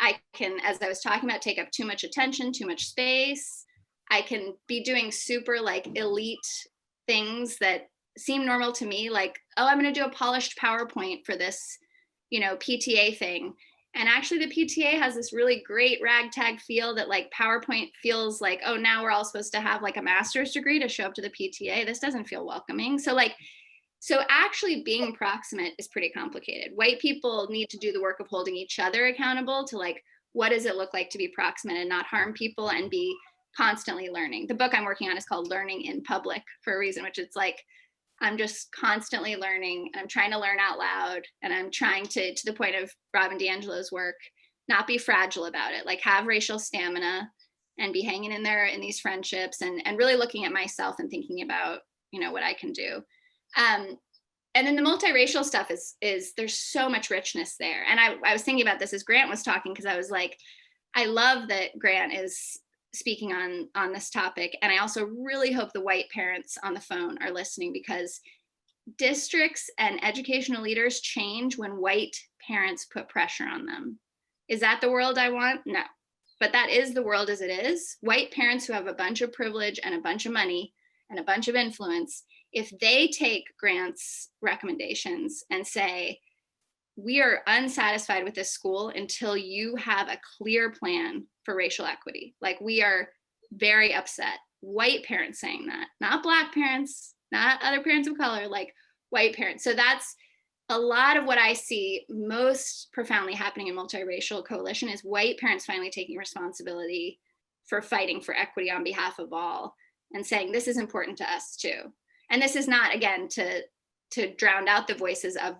I can, as I was talking about, take up too much attention, too much space. I can be doing super like elite things that seem normal to me, like, oh, I'm going to do a polished PowerPoint for this, you know, PTA thing. And actually the PTA has this really great ragtag feel that like PowerPoint feels like, oh, now we're all supposed to have like a master's degree to show up to the PTA. This doesn't feel welcoming. So actually being proximate is pretty complicated. White people need to do the work of holding each other accountable to like, what does it look like to be proximate and not harm people and be constantly learning? The book I'm working on is called Learning in Public for a reason, which it's like, I'm just constantly learning. I'm trying to learn out loud, and I'm trying to the point of Robin DiAngelo's work, not be fragile about it, like have racial stamina and be hanging in there in these friendships and really looking at myself and thinking about, you know, what I can do. And then the multiracial stuff is there's so much richness there. And I was thinking about this as Grant was talking, because I was like, I love that Grant is speaking on this topic. And I also really hope the white parents on the phone are listening, because districts and educational leaders change when white parents put pressure on them. Is that the world I want? No. But that is the world as it is. White parents who have a bunch of privilege and a bunch of money and a bunch of influence, if they take Grant's recommendations and say, we are unsatisfied with this school until you have a clear plan for racial equity. Like, we are very upset. White parents saying that, not Black parents, not other parents of color, like white parents. So that's a lot of what I see most profoundly happening in multiracial coalition is white parents finally taking responsibility for fighting for equity on behalf of all and saying, this is important to us too. And this is not, again, to drown out the voices of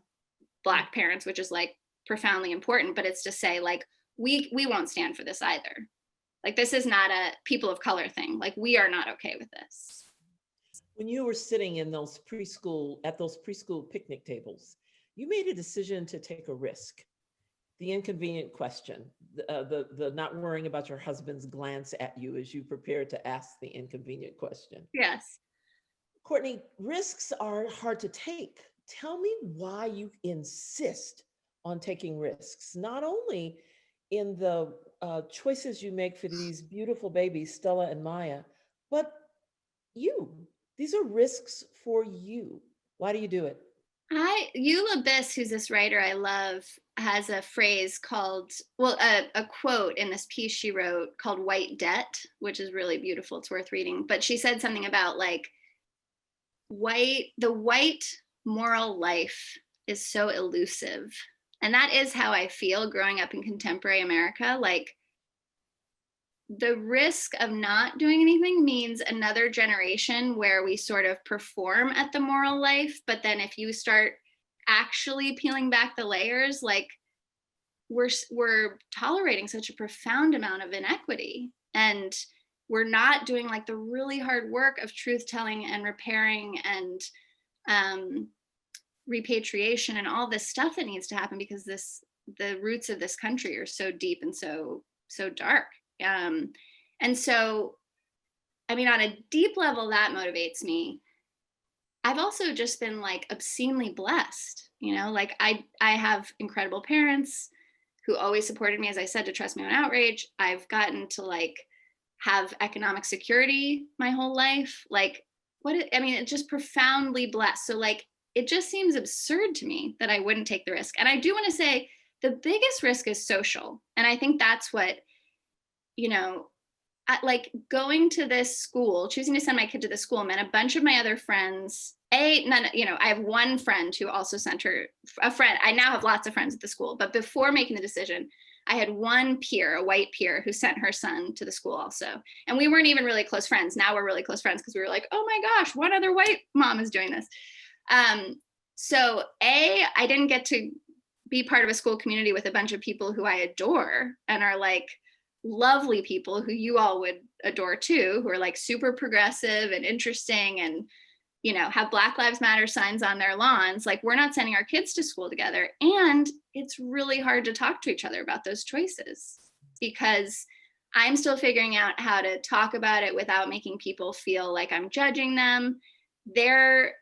Black parents, which is like profoundly important, but it's to say like, we won't stand for this either. Like, this is not a people of color thing. Like, we are not okay with this. When you were sitting in those preschool picnic tables, you made a decision to take a risk. The inconvenient question, the not worrying about your husband's glance at you as you prepare to ask the inconvenient question. Yes. Courtney, risks are hard to take. Tell me why you insist on taking risks, not only in the choices you make for these beautiful babies, Stella and Maya, but you. These are risks for you. Why do you do it? Eula Biss, who's this writer I love, has a phrase called, well, a quote in this piece she wrote called White Debt, which is really beautiful. It's worth reading. But she said something about like, the white moral life is so elusive. And that is how I feel growing up in contemporary America. Like, the risk of not doing anything means another generation where we sort of perform at the moral life. But then if you start actually peeling back the layers, like, we're tolerating such a profound amount of inequity, and we're not doing like the really hard work of truth telling and repairing and repatriation and all this stuff that needs to happen, because the roots of this country are so deep and so dark. And so, I mean, on a deep level, that motivates me. I've also just been like obscenely blessed, you know, like I have incredible parents who always supported me, as I said, to trust my own outrage. I've gotten to like have economic security my whole life. Like, it's just profoundly blessed. So like, it just seems absurd to me that I wouldn't take the risk. And I do want to say the biggest risk is social. And I think that's what, you know, like going to this school, choosing to send my kid to the school meant a bunch of my other friends, I have one friend who also sent her, a friend, I now have lots of friends at the school, but before making the decision, I had one peer, a white peer, who sent her son to the school also. And we weren't even really close friends. Now we're really close friends because we were like, oh my gosh, one other white mom is doing this. So I didn't get to be part of a school community with a bunch of people who I adore and are like lovely people who you all would adore too, who are like super progressive and interesting and, you know, have Black Lives Matter signs on their lawns. Like, we're not sending our kids to school together. And it's really hard to talk to each other about those choices because I'm still figuring out how to talk about it without making people feel like I'm judging them. They're,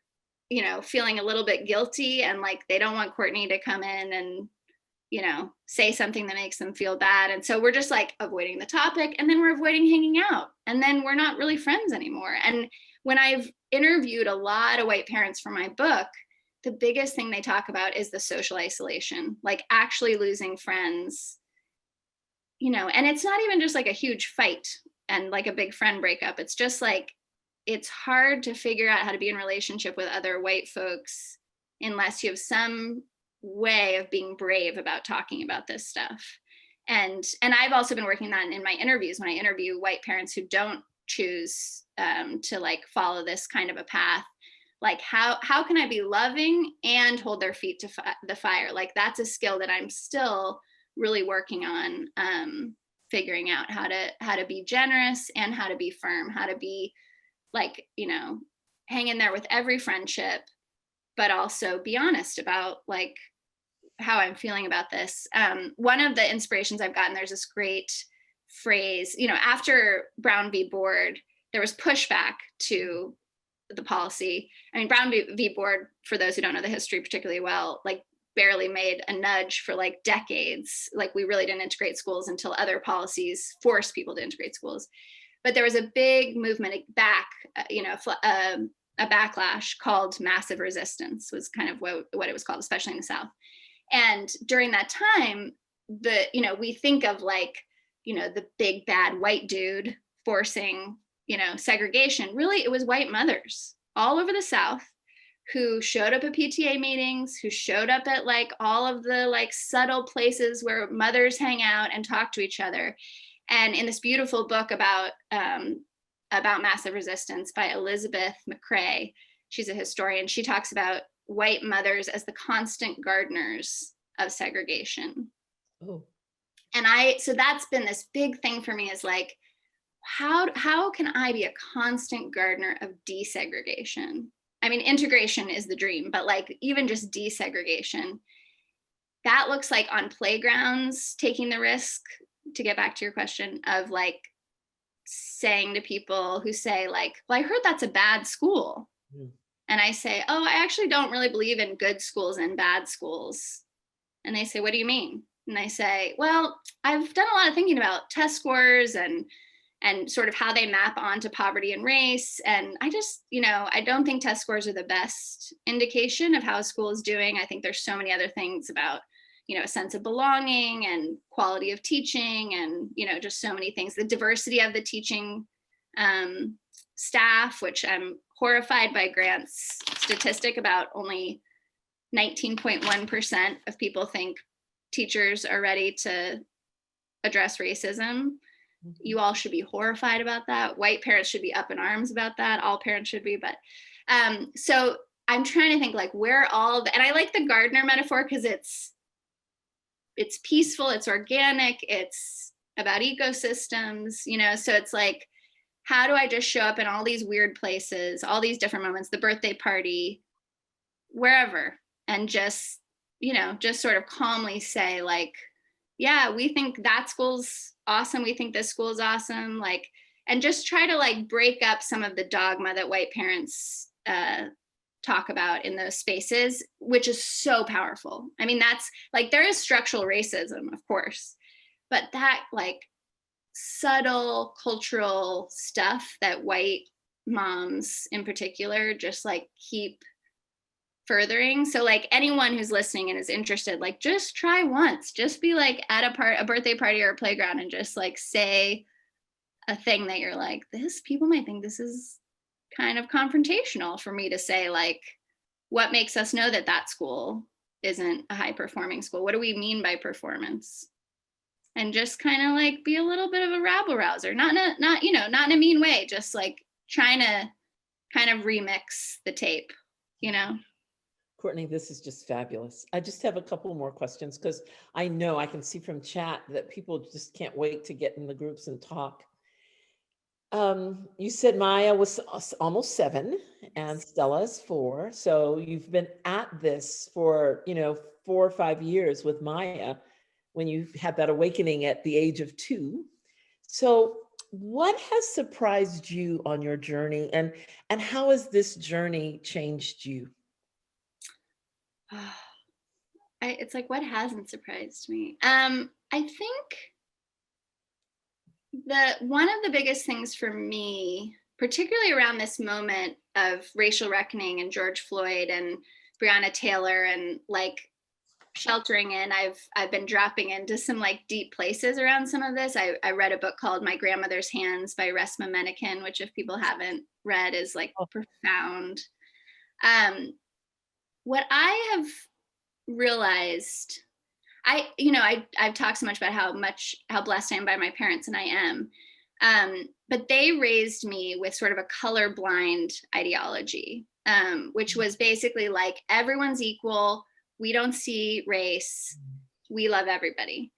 you know, feeling a little bit guilty and like they don't want Courtney to come in and, you know, say something that makes them feel bad. And so we're just like avoiding the topic, and then we're avoiding hanging out, and then we're not really friends anymore. And when I've interviewed a lot of white parents for my book, the biggest thing they talk about is the social isolation, like actually losing friends, you know, and it's not even just like a huge fight and like a big friend breakup. It's just like, it's hard to figure out how to be in relationship with other white folks unless you have some way of being brave about talking about this stuff. And I've also been working on in my interviews, when I interview white parents who don't choose to like follow this kind of a path, like how can I be loving and hold their feet to the fire? Like, that's a skill that I'm still really working on, figuring out how to be generous and how to be firm, how to be like, you know, hang in there with every friendship, but also be honest about like how I'm feeling about this. One of the inspirations I've gotten, there's this great phrase, you know, after Brown v. Board, there was pushback to the policy. I mean, Brown v. Board, for those who don't know the history particularly well, like barely made a nudge for like decades. Like, we really didn't integrate schools until other policies forced people to integrate schools. But there was a big movement back, you know, a backlash called massive resistance was kind of what it was called, especially in the South. And during that time, we think of like, you know, the big bad white dude forcing, you know, segregation. Really, it was white mothers all over the South who showed up at PTA meetings, who showed up at like all of the like subtle places where mothers hang out and talk to each other. And in this beautiful book about massive resistance by Elizabeth McCrae, she's a historian, she talks about white mothers as the constant gardeners of segregation. Oh, And so that's been this big thing for me, is like, how can I be a constant gardener of desegregation? I mean, integration is the dream, but like even just desegregation, that looks like on playgrounds, taking the risk, to get back to your question, of like saying to people who say like, well, I heard that's a bad school. Mm. And I say, oh, I actually don't really believe in good schools and bad schools. And they say, what do you mean? And I say, well, I've done a lot of thinking about test scores and sort of how they map onto poverty and race. And I just, I don't think test scores are the best indication of how a school is doing. I think there's so many other things about, a sense of belonging and quality of teaching and, just so many things, the diversity of the teaching staff, which I'm horrified by Grant's statistic about only 19.1% of people think teachers are ready to address racism. You all should be horrified about that. White parents should be up in arms about that. All parents should be. But so I'm trying to think like where and I like the gardener metaphor because it's peaceful, it's organic, it's about ecosystems, so it's like, how do I just show up in all these weird places, all these different moments, the birthday party, wherever, and just, just sort of calmly say like, yeah, we think that school's awesome. We think this school is awesome. Like, and just try to like break up some of the dogma that white parents talk about in those spaces, which is so powerful. I mean, that's like, there is structural racism, of course, but that like subtle cultural stuff that white moms in particular just like keep furthering. So like anyone who's listening and is interested, like just try once, just be like at a birthday party or a playground and just like say a thing that you're like, people might think this is kind of confrontational for me to say, like, what makes us know that school isn't a high performing school? What do we mean by performance? And just kind of like be a little bit of a rabble rouser, not in a mean way, just like trying to kind of remix the tape, Courtney, this is just fabulous. I just have a couple more questions because I know I can see from chat that people just can't wait to get in the groups and talk. You said Maya was almost 7 and Stella's 4. So you've been at this for, 4 or 5 years with Maya when you had that awakening at the age of 2. So what has surprised you on your journey and how has this journey changed you? It's like, what hasn't surprised me? I think one of the biggest things for me, particularly around this moment of racial reckoning and George Floyd and Breonna Taylor and like sheltering in, I've been dropping into some like deep places around some of this. I read a book called My Grandmother's Hands by Resmaa Menakem, which if people haven't read is like profound. What I have realized, I've talked so much about how blessed I am by my parents, and I am. But they raised me with sort of a colorblind ideology, which was basically like everyone's equal. We don't see race. We love everybody.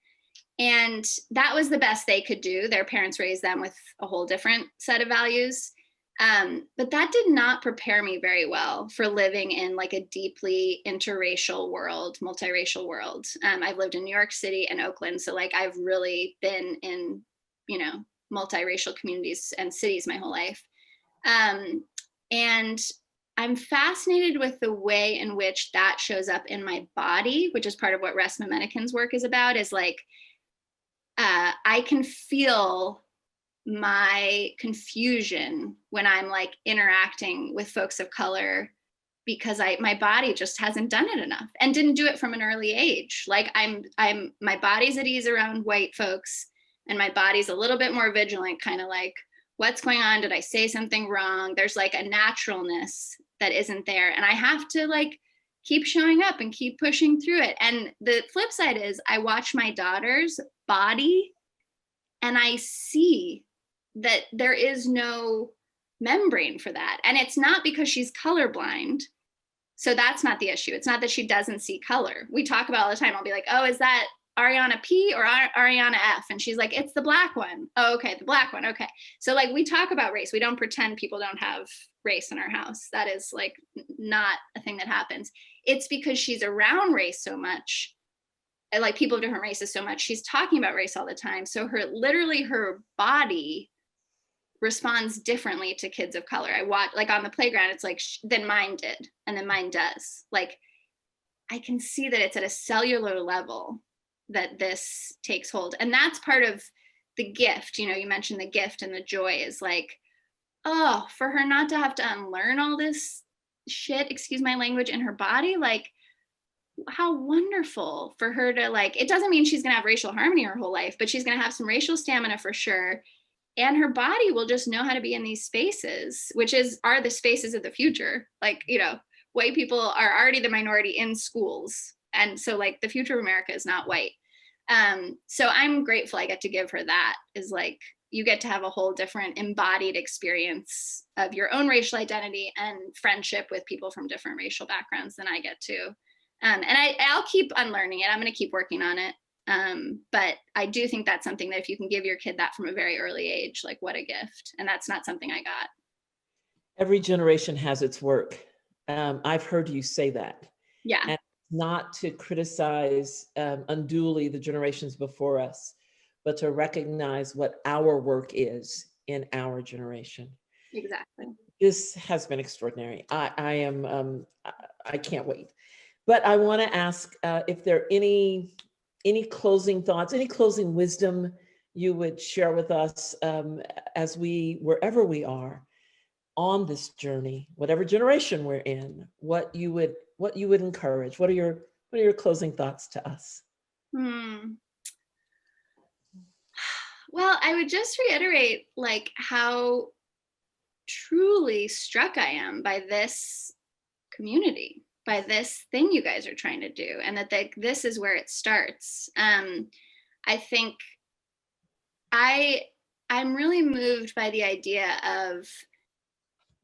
And that was the best they could do. Their parents raised them with a whole different set of values. But that did not prepare me very well for living in like a deeply interracial world, multiracial world. I've lived in New York City and Oakland. So like I've really been in, multiracial communities and cities my whole life. And I'm fascinated with the way in which that shows up in my body, which is part of what Resmaa Menakem's work is about, is like, I can feel my confusion when I'm like interacting with folks of color because my body just hasn't done it enough and didn't do it from an early age. Like my body's at ease around white folks and my body's a little bit more vigilant, kind of like, what's going on? Did I say something wrong? There's like a naturalness that isn't there. And I have to like keep showing up and keep pushing through it. And the flip side is I watch my daughter's body and I see that there is no membrane for that. And it's not because she's colorblind. So that's not the issue. It's not that she doesn't see color. We talk about all the time. I'll be like, oh, is that Ariana P or Ariana F? And she's like, it's the black one. Oh, okay, the black one. Okay. So like we talk about race. We don't pretend people don't have race in our house. That is like not a thing that happens. It's because she's around race so much, and like people of different races so much. She's talking about race all the time. So her body responds differently to kids of color. I watch, like on the playground, it's like, then mine did, and then mine does. Like, I can see that it's at a cellular level that this takes hold. And that's part of the gift. You know, you mentioned the gift and the joy is like, oh, for her not to have to unlearn all this shit, excuse my language, in her body, like, how wonderful for her to like, it doesn't mean she's gonna have racial harmony her whole life, but she's gonna have some racial stamina for sure. And her body will just know how to be in these spaces, which are the spaces of the future. Like, you know, white people are already the minority in schools. And so like the future of America is not white. So I'm grateful I get to give her that, is like, you get to have a whole different embodied experience of your own racial identity and friendship with people from different racial backgrounds than I get to. And I'll keep unlearning it. I'm going to keep working on it. But I do think that's something that if you can give your kid that from a very early age, like what a gift. And that's not something I got. Every generation has its work. I've heard you say that. Yeah. And not to criticize unduly the generations before us, but to recognize what our work is in our generation. Exactly. This has been extraordinary. I can't wait. But I want to ask if there are any closing thoughts, any closing wisdom you would share with us as wherever we are on this journey, whatever generation we're in, what you would encourage. What are your closing thoughts to us? Well, I would just reiterate like how truly struck I am by this community, by this thing you guys are trying to do, and that this is where it starts. I think I'm really moved by the idea of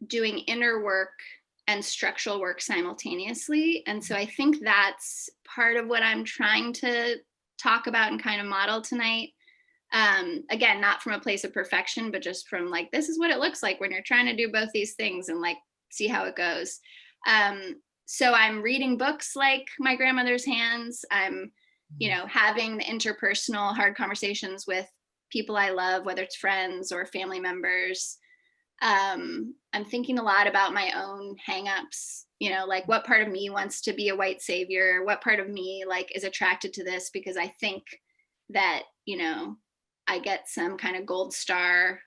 doing inner work and structural work simultaneously. And so I think that's part of what I'm trying to talk about and kind of model tonight. Again, not from a place of perfection, but just from like, this is what it looks like when you're trying to do both these things and like, see how it goes. So I'm reading books like My Grandmother's Hands. I'm, you know, having the interpersonal hard conversations with people I love, whether it's friends or family members. I'm thinking a lot about my own hangups, you know, like what part of me wants to be a white savior? What part of me like is attracted to this because I think that, you know, I get some kind of gold star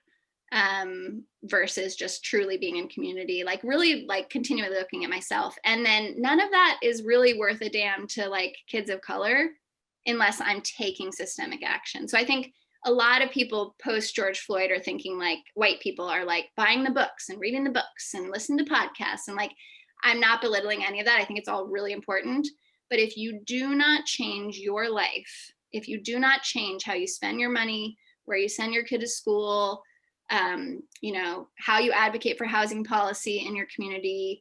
versus just truly being in community, like really like continually looking at myself. And then none of that is really worth a damn to like kids of color unless I'm taking systemic action. So I think a lot of people post George Floyd are thinking like white people are like buying the books and reading the books and listening to podcasts. And like, I'm not belittling any of that. I think it's all really important. But if you do not change your life, if you do not change how you spend your money, where you send your kid to school, you know, how you advocate for housing policy in your community,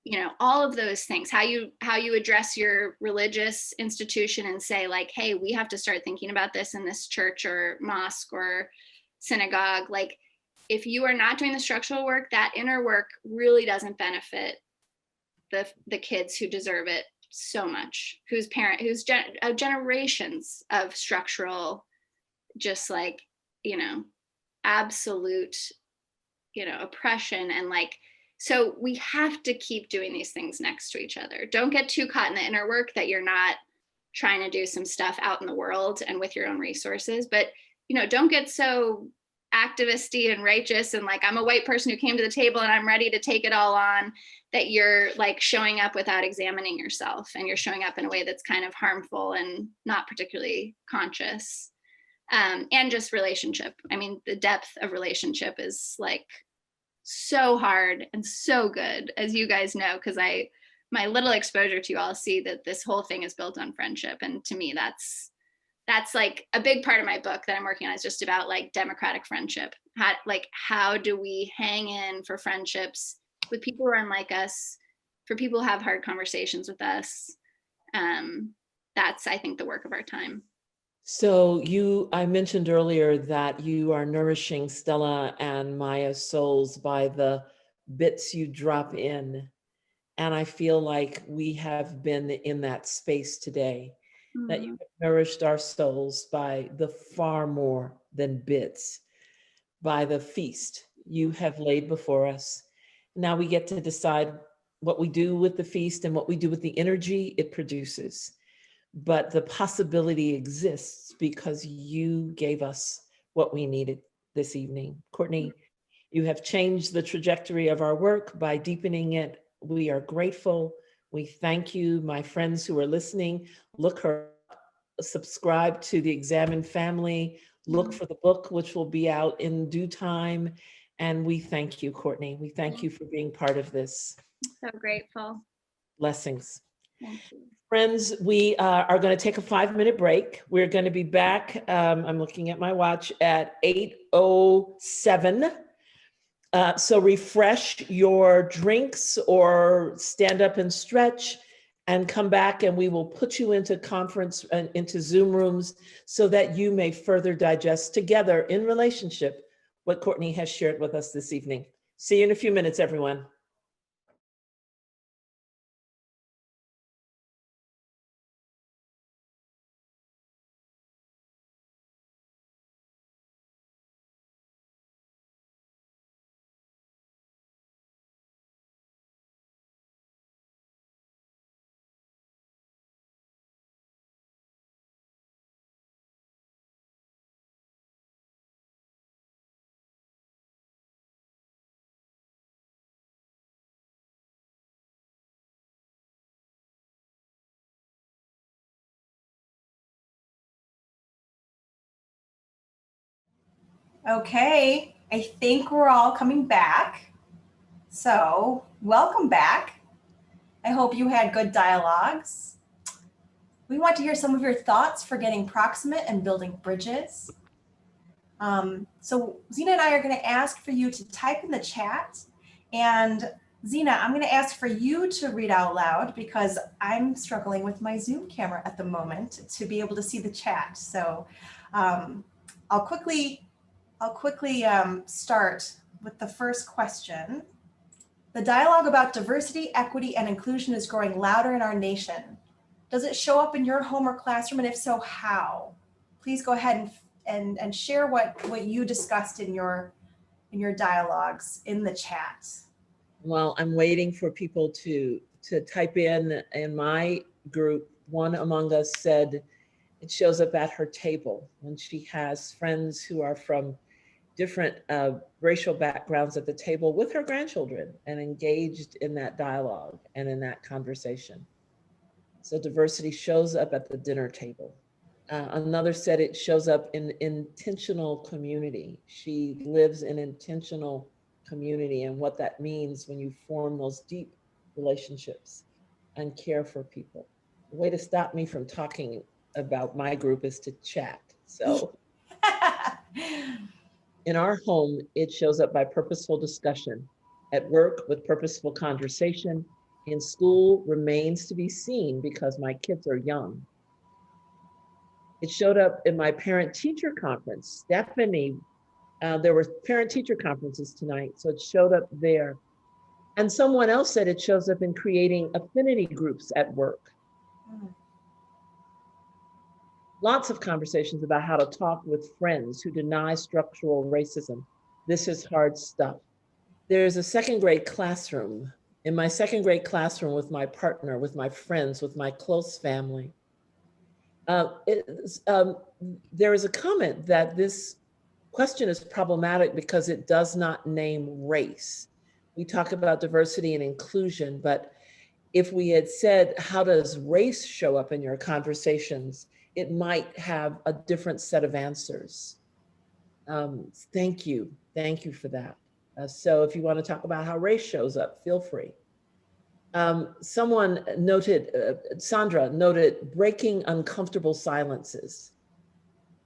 you know, all of those things, how you address your religious institution and say like, hey, we have to start thinking about this in this church or mosque or synagogue. Like, if you are not doing the structural work, that inner work really doesn't benefit the kids who deserve it so much, whose generations of structural, just like, you know, absolute, you know, oppression. And like, so we have to keep doing these things next to each other. Don't get too caught in the inner work that you're not trying to do some stuff out in the world and with your own resources. But, you know, don't get so activisty and righteous and like, I'm a white person who came to the table and I'm ready to take it all on, that you're like showing up without examining yourself, and you're showing up in a way that's kind of harmful and not particularly conscious. And just relationship. I mean, the depth of relationship is like so hard and so good, as you guys know, because my little exposure to you all see that this whole thing is built on friendship. And to me, that's like a big part of my book that I'm working on, is just about like democratic friendship. How do we hang in for friendships with people who are unlike us, for people who have hard conversations with us. That's, I think, the work of our time. So I mentioned earlier that you are nourishing Stella and Maya's souls by the bits you drop in. And I feel like we have been in that space today, that you have nourished our souls by the far more than bits, by the feast you have laid before us. Now we get to decide what we do with the feast and what we do with the energy it produces. But the possibility exists because you gave us what we needed this evening. Courtney, you have changed the trajectory of our work by deepening it. We are grateful. We thank you, my friends who are listening. Look her up, subscribe to the Examine family, look for the book, which will be out in due time. And we thank you, Courtney. We thank you for being part of this. So grateful. Blessings. Thank you. Friends, we are going to take a 5-minute break. We're going to be back, I'm looking at my watch, at 8:07. So refresh your drinks or stand up and stretch and come back, and we will put you into into Zoom rooms so that you may further digest together in relationship what Courtney has shared with us this evening. See you in a few minutes, everyone. Okay, I think we're all coming back. So welcome back. I hope you had good dialogues. We want to hear some of your thoughts for getting proximate and building bridges. So Zena and I are going to ask for you to type in the chat. And Zena, I'm going to ask for you to read out loud because I'm struggling with my Zoom camera at the moment to be able to see the chat. So I'll quickly start with the first question. The dialogue about diversity, equity, and inclusion is growing louder in our nation. Does it show up in your home or classroom? And if so, how? Please go ahead and share what you discussed in your dialogues in the chat. Well, I'm waiting for people to type in my group. One among us said it shows up at her table when she has friends who are from different racial backgrounds at the table with her grandchildren and engaged in that dialogue and in that conversation. So diversity shows up at the dinner table. Another said it shows up in intentional community. She lives in intentional community and what that means when you form those deep relationships and care for people. The way to stop me from talking about my group is to chat. So in our home, it shows up by purposeful discussion. At work, with purposeful conversation. In school, remains to be seen because my kids are young. It showed up in my parent-teacher conference. Stephanie, there were parent-teacher conferences tonight, so it showed up there. And someone else said it shows up in creating affinity groups at work. Lots of conversations about how to talk with friends who deny structural racism. This is hard stuff. There's a second grade classroom. In my second grade classroom with my partner, with my friends, with my close family, there is a comment that this question is problematic because it does not name race. We talk about diversity and inclusion, but if we had said, how does race show up in your conversations, it might have a different set of answers. Thank you for that. So if you want to talk about how race shows up, feel free. Someone noted, Sandra noted, breaking uncomfortable silences.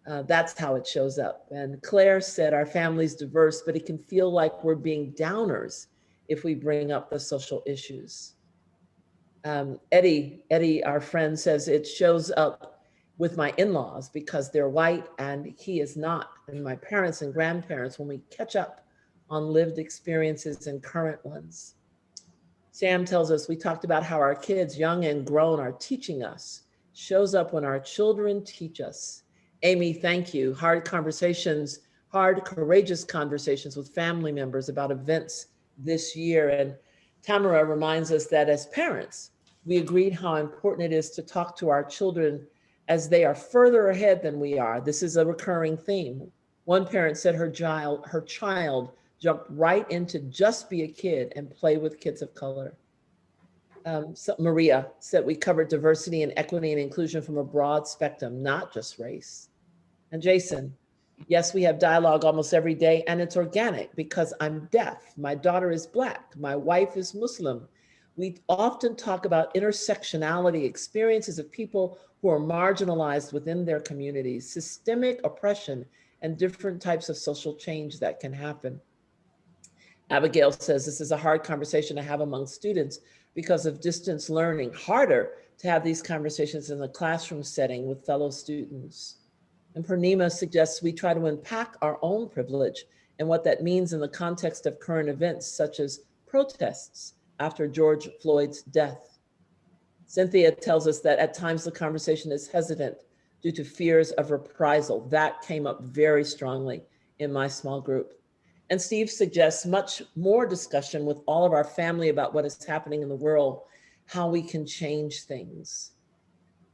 That's how it shows up. And Claire said, our family's diverse, but it can feel like we're being downers if we bring up the social issues. Eddie, our friend, says it shows up with my in-laws because they're white and he is not, and my parents and grandparents when we catch up on lived experiences and current ones. Sam tells us we talked about how our kids, young and grown, are teaching us. Shows up when our children teach us. Amy, thank you. Hard, courageous conversations with family members about events this year. And Tamara reminds us that as parents, we agreed how important it is to talk to our children as they are further ahead than we are. This is a recurring theme. One parent said her child jumped right into just be a kid and play with kids of color. So Maria said we covered diversity and equity and inclusion from a broad spectrum, not just race. And Jason, yes, we have dialogue almost every day and it's organic because I'm deaf. My daughter is Black. My wife is Muslim. We often talk about intersectionality, experiences of people who are marginalized within their communities, systemic oppression, and different types of social change that can happen. Abigail says this is a hard conversation to have among students because of distance learning, harder to have these conversations in the classroom setting with fellow students. And Purnima suggests we try to unpack our own privilege and what that means in the context of current events, such as protests after George Floyd's death. Cynthia tells us that at times the conversation is hesitant due to fears of reprisal. That came up very strongly in my small group. And Steve suggests much more discussion with all of our family about what is happening in the world, how we can change things.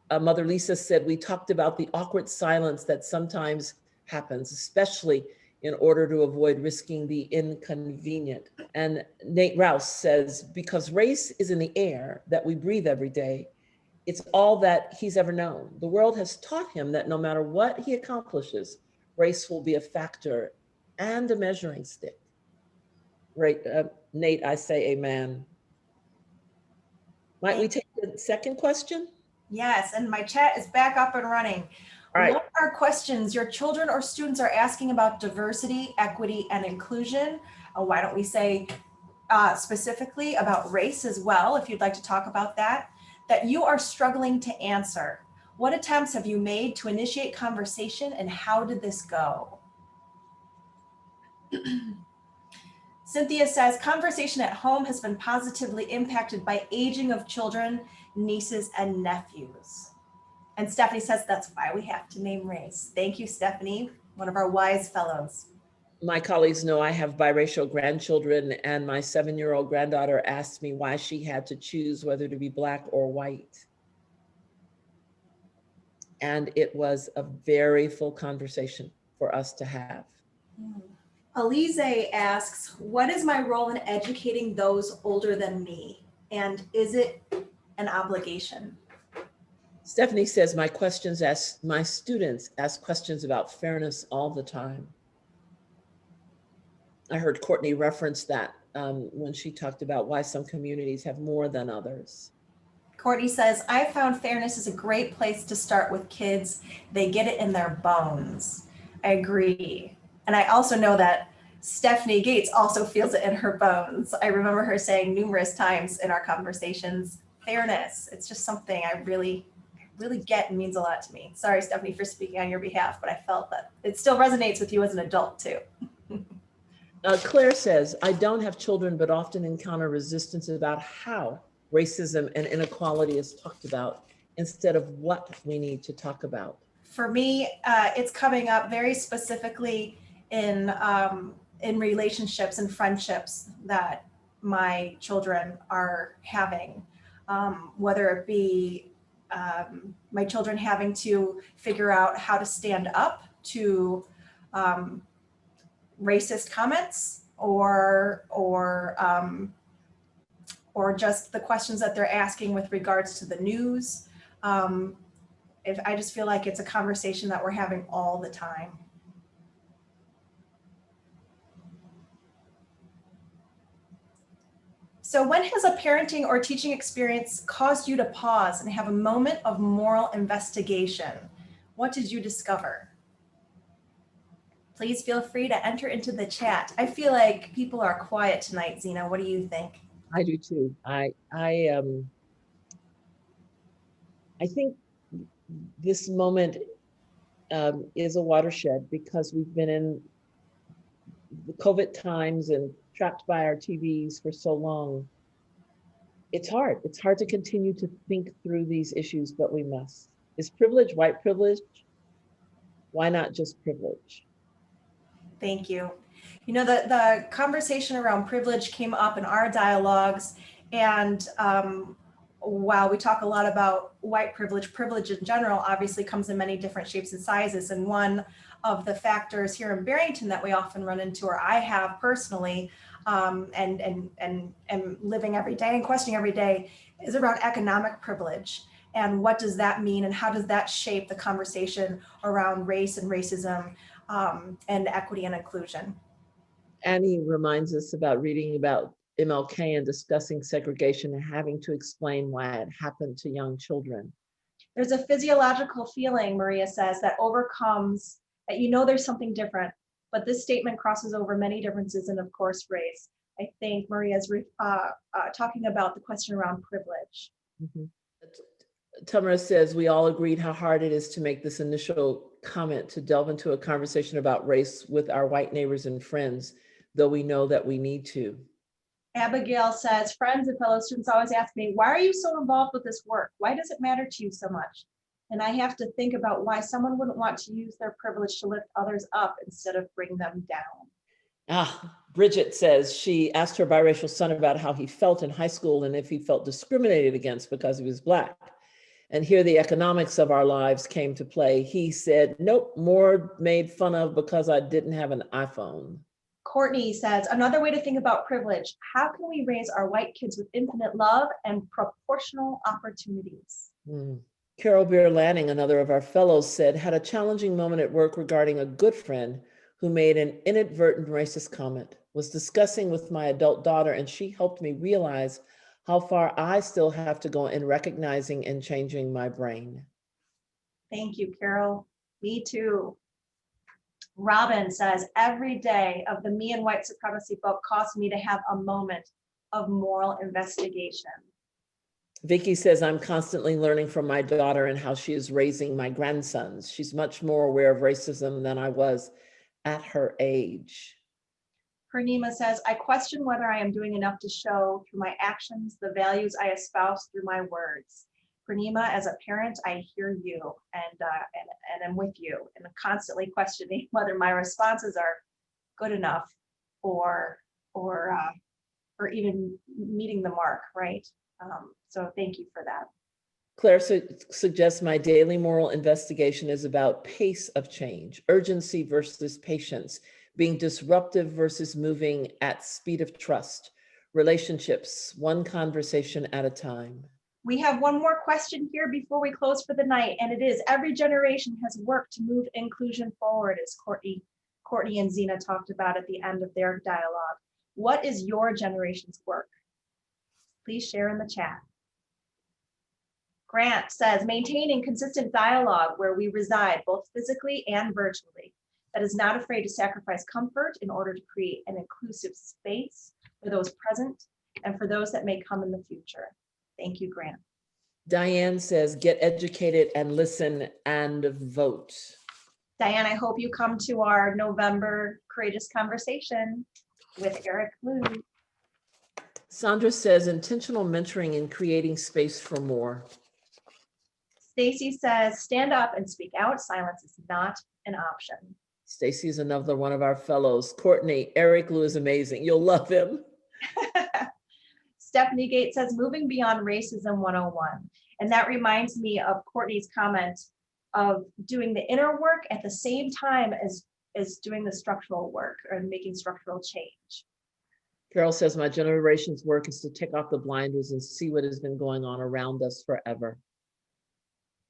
Mother Lisa said, we talked about the awkward silence that sometimes happens, especially in order to avoid risking the inconvenient. And Nate Rouse says, because race is in the air that we breathe every day, it's all that he's ever known. The world has taught him that no matter what he accomplishes, race will be a factor and a measuring stick. Right, Nate, I say amen. Might we take the second question? Yes, and my chat is back up and running. All right. What are questions your children or students are asking about diversity, equity, and inclusion? Why don't we say specifically about race as well, if you'd like to talk about that you are struggling to answer? What attempts have you made to initiate conversation and how did this go? Cynthia says, conversation at home has been positively impacted by aging of children, nieces, and nephews. And Stephanie says, that's why we have to name race. Thank you, Stephanie, one of our wise fellows. My colleagues know I have biracial grandchildren, and my 7-year-old granddaughter asked me why she had to choose whether to be Black or white. And it was a very full conversation for us to have. Alize asks, what is my role in educating those older than me? And is it an obligation? Stephanie says, my students ask questions about fairness all the time. I heard Courtney reference that when she talked about why some communities have more than others. Courtney says, I found fairness is a great place to start with kids. They get it in their bones. I agree. And I also know that Stephanie Gates also feels it in her bones. I remember her saying numerous times in our conversations, fairness. It's just something I really get and means a lot to me. Sorry, Stephanie, for speaking on your behalf, but I felt that it still resonates with you as an adult too. Claire says, I don't have children, but often encounter resistance about how racism and inequality is talked about instead of what we need to talk about. For me, it's coming up very specifically in relationships and friendships that my children are having, whether it be my children having to figure out how to stand up to racist comments or just the questions that they're asking with regards to the news. If I just feel like it's a conversation that we're having all the time. So when has a parenting or teaching experience caused you to pause and have a moment of moral investigation? What did you discover? Please feel free to enter into the chat. I feel like people are quiet tonight, Zena. What do you think? I do too. I think this moment is a watershed because we've been in the COVID times and trapped by our TVs for so long. It's hard. It's hard to continue to think through these issues, but we must. Is privilege white privilege? Why not just privilege? Thank you. You know, the conversation around privilege came up in our dialogues, and while we talk a lot about white privilege, privilege in general obviously comes in many different shapes and sizes. And one of the factors here in Barrington that we often run into, or I have personally, and living every day and questioning every day, is around economic privilege. And what does that mean, and how does that shape the conversation around race and racism, and equity and inclusion? Annie reminds us about reading about MLK and discussing segregation and having to explain why it happened to young children. There's a physiological feeling, Maria says, that overcomes that there's something different, but this statement crosses over many differences and, of course, race. I think Maria's talking about the question around privilege. Mm-hmm. Tamara says, we all agreed how hard it is to make this initial comment to delve into a conversation about race with our white neighbors and friends, though we know that we need to. Abigail says, friends and fellow students always ask me, why are you so involved with this work? Why does it matter to you so much? And I have to think about why someone wouldn't want to use their privilege to lift others up instead of bring them down. Bridget says she asked her biracial son about how he felt in high school and if he felt discriminated against because he was Black. And here the economics of our lives came to play. He said, nope, more made fun of because I didn't have an iPhone. Courtney says, another way to think about privilege, how can we raise our white kids with infinite love and proportional opportunities? Carol Beer Lanning, another of our fellows, said, had a challenging moment at work regarding a good friend who made an inadvertent racist comment, was discussing with my adult daughter, and she helped me realize how far I still have to go in recognizing and changing my brain. Thank you, Carol. Me too. Robin says, every day of the Me and White Supremacy book caused me to have a moment of moral investigation. Vicky says, I'm constantly learning from my daughter and how she is raising my grandsons. She's much more aware of racism than I was at her age. Purnima says, I question whether I am doing enough to show through my actions the values I espouse through my words. Purnima, as a parent, I hear you and I'm with you, and I'm constantly questioning whether my responses are good enough or even meeting the mark, right? So thank you for that. Claire suggests my daily moral investigation is about pace of change, urgency versus patience, being disruptive versus moving at speed of trust, relationships, one conversation at a time. We have one more question here before we close for the night, and it is, every generation has worked to move inclusion forward, as Courtney and Zena talked about at the end of their dialogue. What is your generation's work? Please share in the chat. Grant says, maintaining consistent dialogue where we reside, both physically and virtually, that is not afraid to sacrifice comfort in order to create an inclusive space for those present and for those that may come in the future. Thank you, Grant. Diane says, get educated and listen and vote. Diane, I hope you come to our November Courageous Conversation with Eric Liu. Sandra says, intentional mentoring and creating space for more. Stacy says, stand up and speak out. Silence is not an option. Stacy is another one of our fellows. Courtney, Eric Liu is amazing. You'll love him. Stephanie Gates says, moving beyond racism 101. And that reminds me of Courtney's comment of doing the inner work at the same time as doing the structural work or making structural change. Carol says, my generation's work is to take off the blinders and see what has been going on around us forever.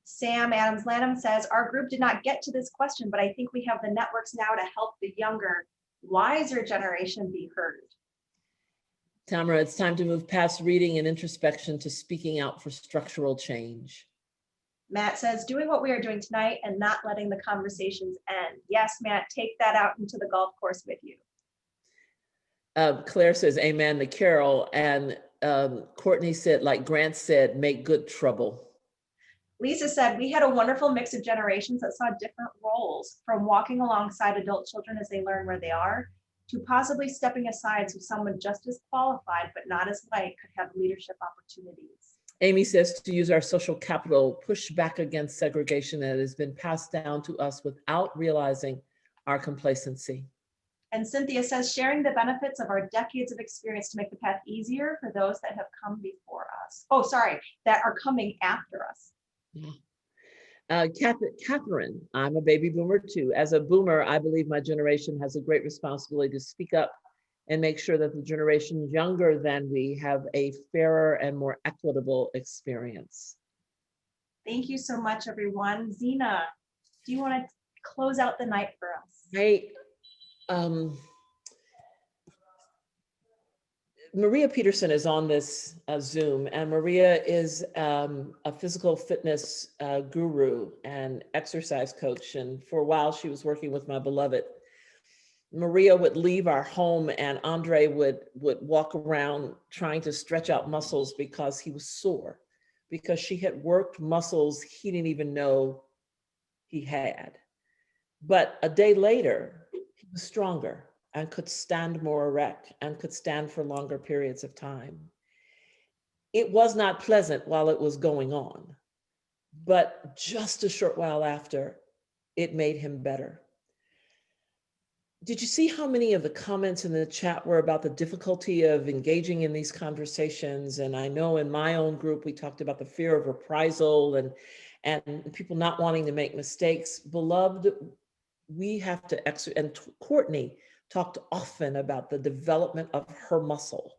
Sam Adams Lanham says, our group did not get to this question, but I think we have the networks now to help the younger, wiser generation be heard. Tamara, it's time to move past reading and introspection to speaking out for structural change. Matt says, doing what we are doing tonight and not letting the conversations end. Yes, Matt, take that out into the golf course with you. Claire says, amen to Carol. And Courtney said, like Grant said, make good trouble. Lisa said, we had a wonderful mix of generations that saw different roles, from walking alongside adult children as they learn where they are, to possibly stepping aside so someone just as qualified but not as white could have leadership opportunities. Amy says to use our social capital, push back against segregation that has been passed down to us without realizing our complacency. And Cynthia says, sharing the benefits of our decades of experience to make the path easier for those that have come before us. Oh, sorry, that are coming after us. Catherine, I'm a baby boomer too. As a boomer, I believe my generation has a great responsibility to speak up and make sure that the generation younger than we have a fairer and more equitable experience. Thank you so much, everyone. Zena, do you want to close out the night for us? Maria Peterson is on this Zoom, and Maria is a physical fitness guru and exercise coach. And for a while, she was working with my beloved. Maria would leave our home, and Andre would walk around trying to stretch out muscles because he was sore, because she had worked muscles he didn't even know he had. But a day later, he was stronger and could stand more erect and could stand for longer periods of time. It was not pleasant while it was going on, but just a short while after, it made him better. Did you see how many of the comments in the chat were about the difficulty of engaging in these conversations? And I know in my own group, we talked about the fear of reprisal and people not wanting to make mistakes. Beloved, we have to and Courtney talked often about the development of her muscle.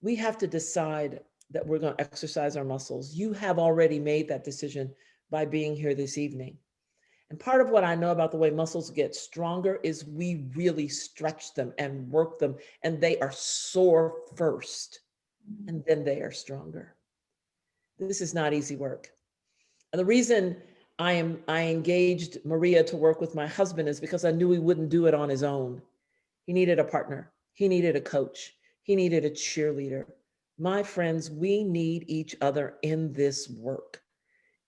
We have to decide that we're going to exercise our muscles. You have already made that decision by being here this evening. And part of what I know about the way muscles get stronger is we really stretch them and work them, and they are sore first, and then they are stronger. This is not easy work. And the reason I engaged Maria to work with my husband is because I knew he wouldn't do it on his own. He needed a partner. He needed a coach. He needed a cheerleader. My friends, we need each other in this work.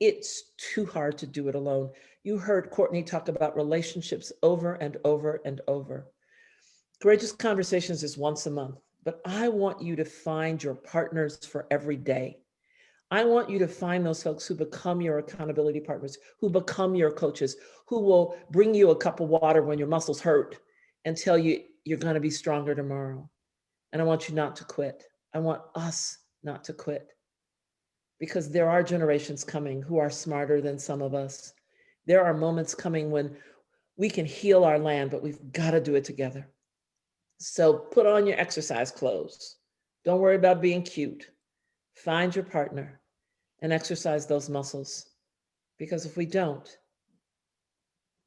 It's too hard to do it alone. You heard Courtney talk about relationships over and over and over. Courageous Conversations is once a month, but I want you to find your partners for every day. I want you to find those folks who become your accountability partners, who become your coaches, who will bring you a cup of water when your muscles hurt and tell you you're going to be stronger tomorrow. And I want you not to quit. I want us not to quit, because there are generations coming who are smarter than some of us. There are moments coming when we can heal our land, but we've got to do it together. So put on your exercise clothes. Don't worry about being cute. Find your partner and exercise those muscles, because if we don't,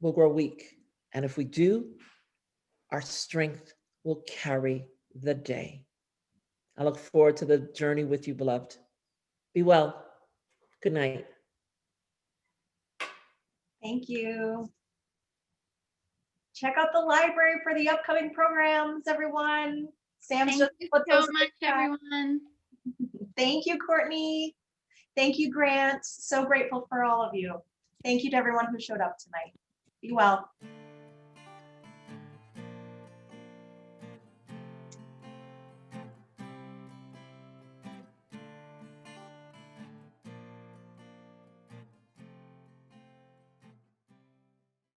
we'll grow weak. And if we do, our strength will carry the day. I look forward to the journey with you, beloved. Be well. Good night. Thank you. Check out the library for the upcoming programs, everyone. Sam's Thank just you put so those in the much, chat. everyone. Thank you, Courtney. Thank you, Grant. So grateful for all of you. Thank you to everyone who showed up tonight. Be well.